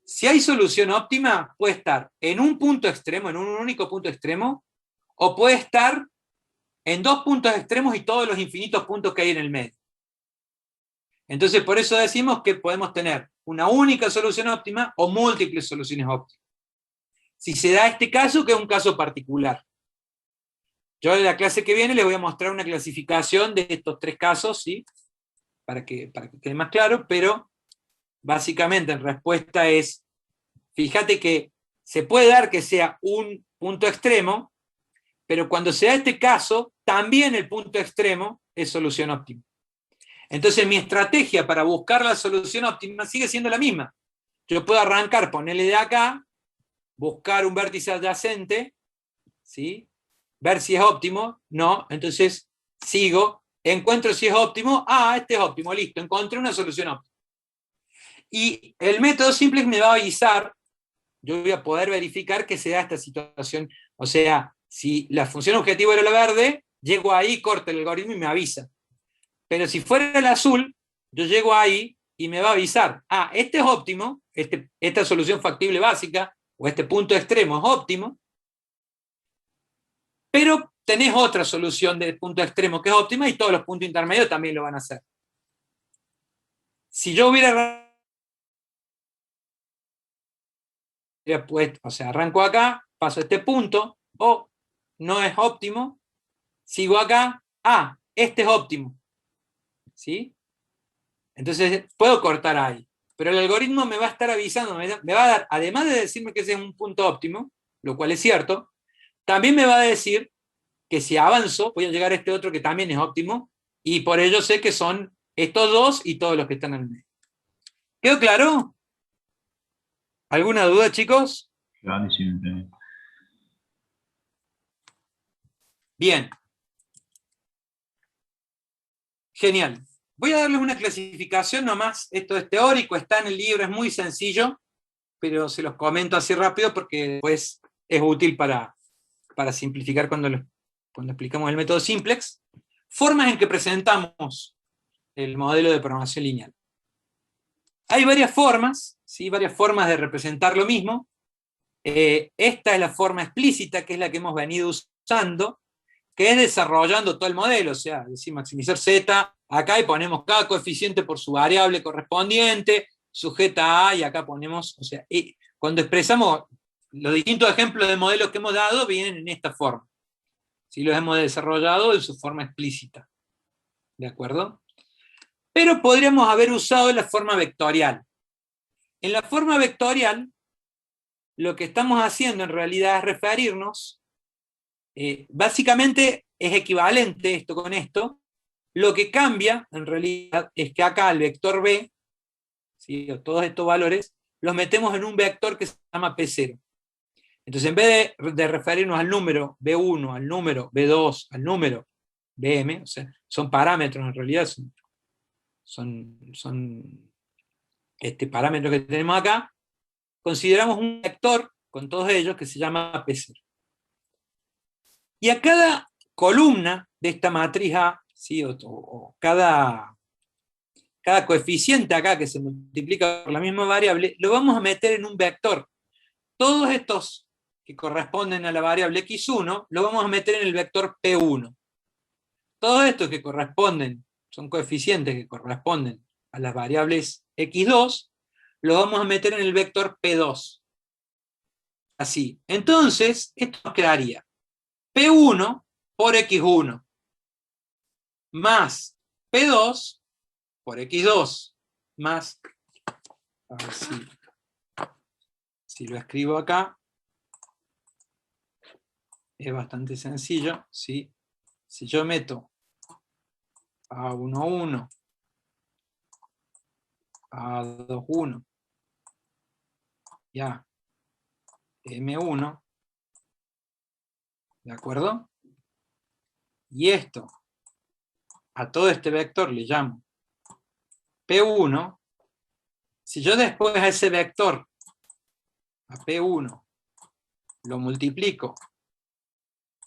si hay solución óptima, puede estar en un punto extremo, en un único punto extremo, o puede estar en dos puntos extremos y todos los infinitos puntos que hay en el medio. Entonces, por eso decimos que podemos tener una única solución óptima o múltiples soluciones óptimas. Si se da este caso, que es un caso particular. Yo en la clase que viene les voy a mostrar una clasificación de estos tres casos, ¿sí? Para que quede más claro, pero básicamente en respuesta es, fíjate que se puede dar que sea un punto extremo, pero cuando se da este caso, también el punto extremo es solución óptima. Entonces mi estrategia para buscar la solución óptima sigue siendo la misma. Yo puedo arrancar, ponerle de acá, buscar un vértice adyacente, ¿sí? Ver si es óptimo, no, entonces sigo encuentro si es óptimo, este es óptimo, listo, encontré una solución óptima. Y el método simplex me va a avisar, yo voy a poder verificar que se da esta situación, o sea, si la función objetivo era la verde, llego ahí, corto el algoritmo y me avisa. Pero si fuera el azul, yo llego ahí y me va a avisar, este es óptimo, esta solución factible básica, o este punto extremo es óptimo, pero tenés otra solución de punto extremo que es óptima y todos los puntos intermedios también lo van a hacer. Si yo hubiera puesto, o sea, arranco acá, paso a este punto, no es óptimo, sigo acá, este es óptimo. ¿Sí? Entonces puedo cortar ahí. Pero el algoritmo me va a estar avisando, me va a dar, además de decirme que ese es un punto óptimo, lo cual es cierto, también me va a decir que si avanzo, voy a llegar a este otro que también es óptimo, y por ello sé que son estos dos y todos los que están en el medio. ¿Quedó claro? ¿Alguna duda, chicos? Clarísimo. Bien. Genial. Voy a darles una clasificación nomás, esto es teórico, está en el libro, es muy sencillo, pero se los comento así rápido porque después es útil para simplificar cuando explicamos el método simplex. Formas en que presentamos el modelo de programación lineal. Hay varias formas, ¿sí? Varias formas de representar lo mismo. Esta es la forma explícita, que es la que hemos venido usando, que es desarrollando todo el modelo, o sea, decir maximizar z, acá y ponemos cada coeficiente por su variable correspondiente, sujeta a, y acá ponemos, o sea, y cuando expresamos los distintos ejemplos de modelos que hemos dado, vienen en esta forma. Si los hemos desarrollado en su forma explícita. ¿De acuerdo? Pero podríamos haber usado la forma vectorial. En la forma vectorial, lo que estamos haciendo en realidad es referirnos, básicamente es equivalente esto con esto, lo que cambia en realidad es que acá el vector B, ¿sí? Todos estos valores, los metemos en un vector que se llama P0. Entonces en vez de referirnos al número B1, al número B2, al número BM, o sea, son parámetros en realidad, son parámetros que tenemos acá, consideramos un vector con todos ellos que se llama P0. Y a cada columna de esta matriz A, ¿sí? o cada coeficiente acá que se multiplica por la misma variable, lo vamos a meter en un vector. Todos estos que corresponden a la variable x1, lo vamos a meter en el vector P1. Todos estos que corresponden, son coeficientes que corresponden a las variables x2, lo vamos a meter en el vector P2. Así. Entonces, esto nos quedaría P1 por x1 más P2 por x2 más, a ver si lo escribo acá, es bastante sencillo, ¿sí? Si yo meto A11, A21 y a M1, ¿de acuerdo? Y esto, a todo este vector le llamo P1, si yo después a ese vector, a P1, lo multiplico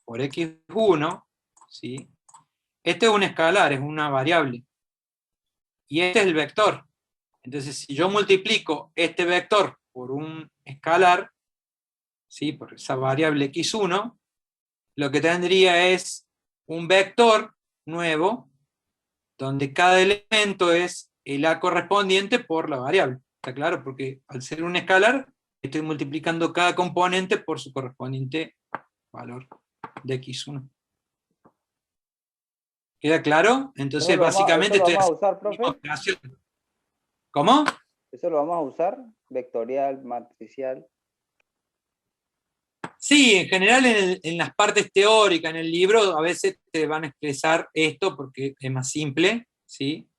por x1, ¿sí? Este es un escalar, es una variable. Y este es el vector. Entonces, si yo multiplico este vector por un escalar, ¿sí? Por esa variable x1, lo que tendría es un vector nuevo, donde cada elemento es el A correspondiente por la variable. ¿Está claro? Porque al ser un escalar, estoy multiplicando cada componente por su correspondiente valor de x1. ¿Queda claro? Entonces, básicamente estoy haciendo la misma operación. ¿Cómo? ¿Eso lo vamos a usar? Vectorial, matricial. Sí, en general en las partes teóricas, en el libro, a veces te van a expresar esto porque es más simple, ¿sí?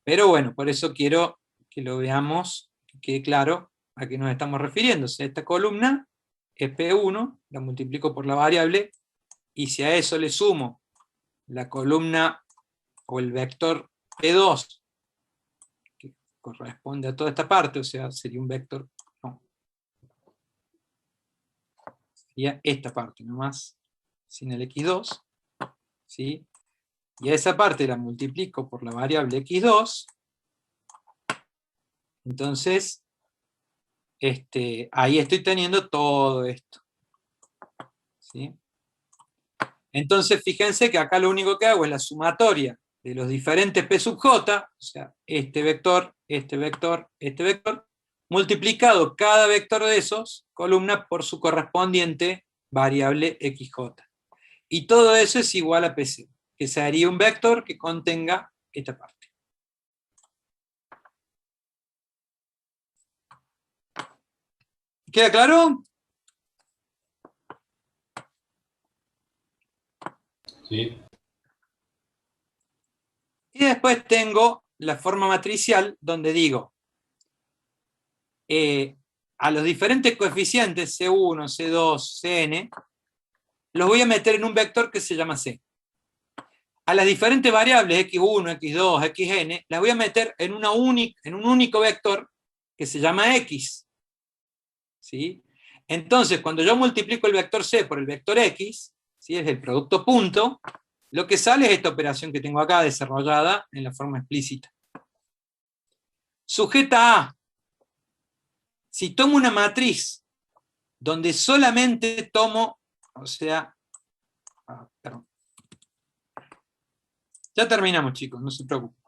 Pero bueno, por eso quiero que lo veamos, que quede claro a qué nos estamos refiriendo. O sea, esta columna es P1, la multiplico por la variable, y si a eso le sumo la columna o el vector P2, que corresponde a toda esta parte, o sea, sería un vector, no, sería esta parte nomás, sin el x2, ¿sí? Y a esa parte la multiplico por la variable x2, entonces ahí estoy teniendo todo esto, ¿sí? Entonces fíjense que acá lo único que hago es la sumatoria de los diferentes p sub j, o sea, este vector, multiplicado cada vector de esos, columna, por su correspondiente variable xj. Y todo eso es igual a P0, que sería un vector que contenga esta parte. ¿Queda claro? Sí. Y después tengo la forma matricial, donde digo, a los diferentes coeficientes, C1, C2, Cn, los voy a meter en un vector que se llama C. A las diferentes variables, x1, x2, xn, las voy a meter en un único vector que se llama x. ¿Sí? Entonces, cuando yo multiplico el vector C por el vector x, ¿sí? Es el producto punto, lo que sale es esta operación que tengo acá desarrollada en la forma explícita. Sujeta a, si tomo una matriz donde solamente tomo, o sea, perdón. Ya terminamos, chicos, no se preocupen.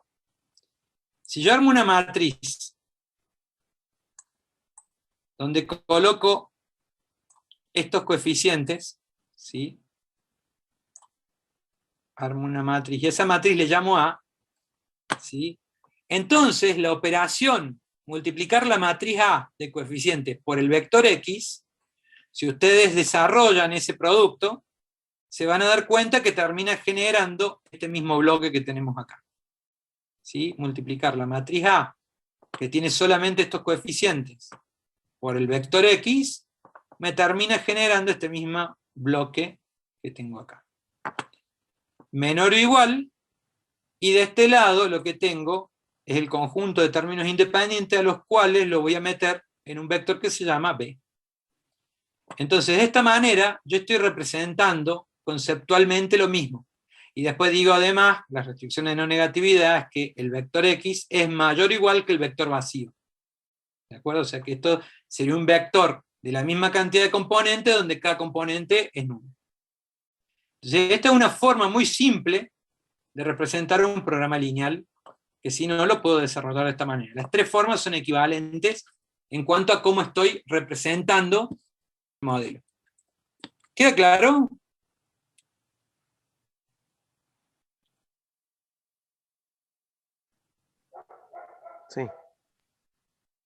Si yo armo una matriz donde coloco estos coeficientes, ¿sí? Armo una matriz, y esa matriz le llamo A, ¿sí? Entonces, la operación multiplicar la matriz A de coeficientes por el vector X, si ustedes desarrollan ese producto, se van a dar cuenta que termina generando este mismo bloque que tenemos acá. ¿Sí? Multiplicar la matriz A, que tiene solamente estos coeficientes, por el vector X, me termina generando este mismo bloque que tengo acá. Menor o igual, y de este lado lo que tengo es el conjunto de términos independientes a los cuales lo voy a meter en un vector que se llama B. Entonces, de esta manera, yo estoy representando conceptualmente lo mismo. Y después digo además, las restricciones de no negatividad es que el vector X es mayor o igual que el vector vacío. ¿De acuerdo? O sea que esto sería un vector de la misma cantidad de componentes donde cada componente es nulo. Entonces, esta es una forma muy simple de representar un programa lineal, que si no lo puedo desarrollar de esta manera. Las tres formas son equivalentes en cuanto a cómo estoy representando el modelo. ¿Queda claro? Sí.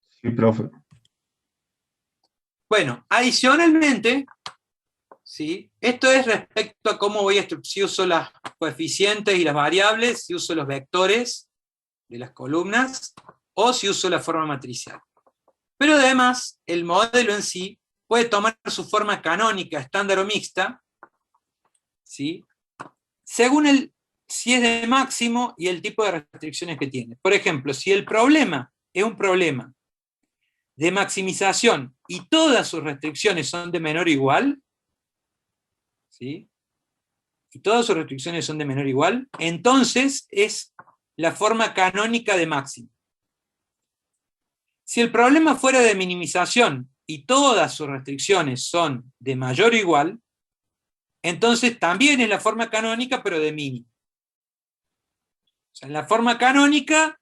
Sí, profe. Bueno, adicionalmente, ¿sí? Esto es respecto a cómo voy a si uso los coeficientes y las variables, si uso los vectores de las columnas, o si uso la forma matricial. Pero además, el modelo en sí puede tomar su forma canónica, estándar o mixta, ¿sí? Según si es de máximo y el tipo de restricciones que tiene. Por ejemplo, si el problema es un problema de maximización y todas sus restricciones son de menor o igual, ¿sí? Y todas sus restricciones son de menor o igual, entonces es la forma canónica de máximo. Si el problema fuera de minimización y todas sus restricciones son de mayor o igual, entonces también es la forma canónica, pero de mínimo. O sea, en la forma canónica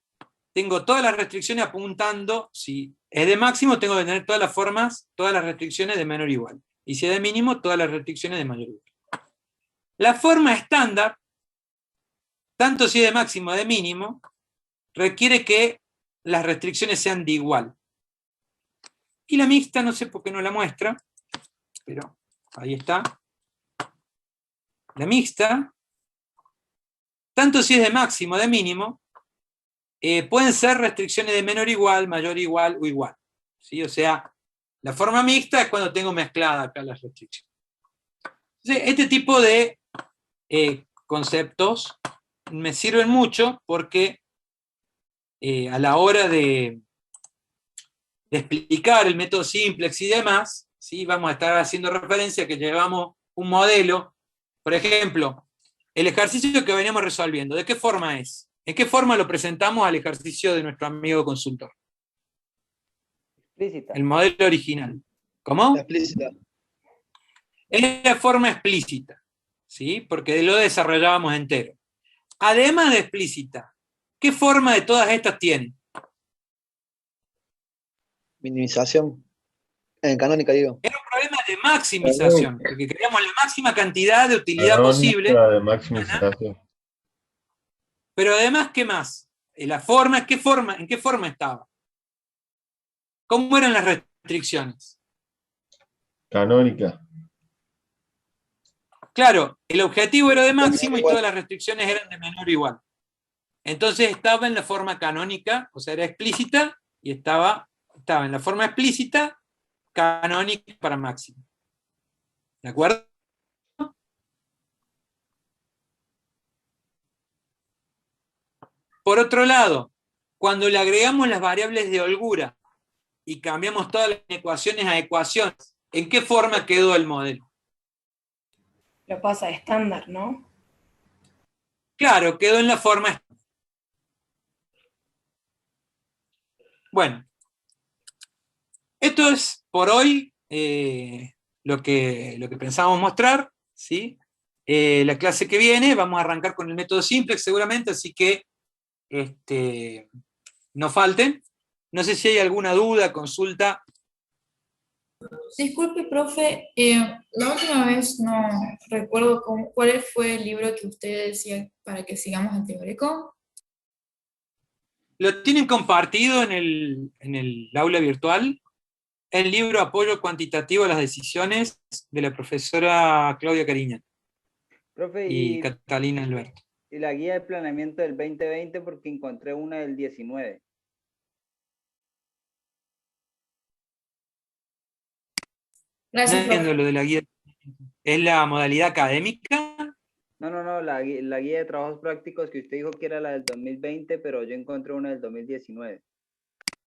tengo todas las restricciones apuntando, si es de máximo tengo que tener todas las formas, todas las restricciones de menor o igual. Y si es de mínimo, todas las restricciones de mayor o igual. La forma estándar, tanto si es de máximo o de mínimo, requiere que las restricciones sean de igual. Y la mixta, no sé por qué no la muestra, pero ahí está. La mixta, tanto si es de máximo o de mínimo, pueden ser restricciones de menor o igual, mayor o igual o igual. ¿Sí? O sea, la forma mixta es cuando tengo mezcladas acá las restricciones. Entonces, este tipo de conceptos me sirven mucho porque a la hora de explicar el método simplex y demás, ¿sí? Vamos a estar haciendo referencia a que llevamos un modelo. Por ejemplo, el ejercicio que veníamos resolviendo, ¿de qué forma es? ¿En qué forma lo presentamos al ejercicio de nuestro amigo consultor? Explícita. El modelo original. ¿Cómo? Explícita. Es de forma explícita, ¿sí? Porque lo desarrollábamos entero. Además de explícita, ¿qué forma de todas estas tiene? Minimización. En canónica, digo. Era un problema de maximización, porque queríamos la máxima cantidad de utilidad posible. De maximización. Pero además, ¿qué más? La forma, ¿en qué forma estaba? ¿Cómo eran las restricciones? Canónica. Claro, el objetivo era de máximo y todas las restricciones eran de menor o igual. Entonces estaba en la forma canónica, o sea, era explícita, y estaba en la forma explícita, canónica para máximo. ¿De acuerdo? Por otro lado, cuando le agregamos las variables de holgura y cambiamos todas las ecuaciones a ecuaciones, ¿en qué forma quedó el modelo? Lo pasa de estándar, ¿no? Claro, quedó en la forma estándar. Bueno, esto es por hoy lo que pensábamos mostrar, ¿sí? La clase que viene vamos a arrancar con el método simplex seguramente, así que no falten. No sé si hay alguna duda, consulta. Disculpe, profe, la última vez no recuerdo cuál fue el libro que usted decía para que sigamos en teórico. Lo tienen compartido en el aula virtual, el libro Apoyo Cuantitativo a las Decisiones de la profesora Claudia Cariña Profe, y Catalina Alberto. Y la guía de planeamiento del 2020 porque encontré una del 19. Gracias, No entiendo profe. lo de la guía. ¿Es la modalidad académica? No, la guía de trabajos prácticos que usted dijo que era la del 2020, pero yo encontré una del 2019.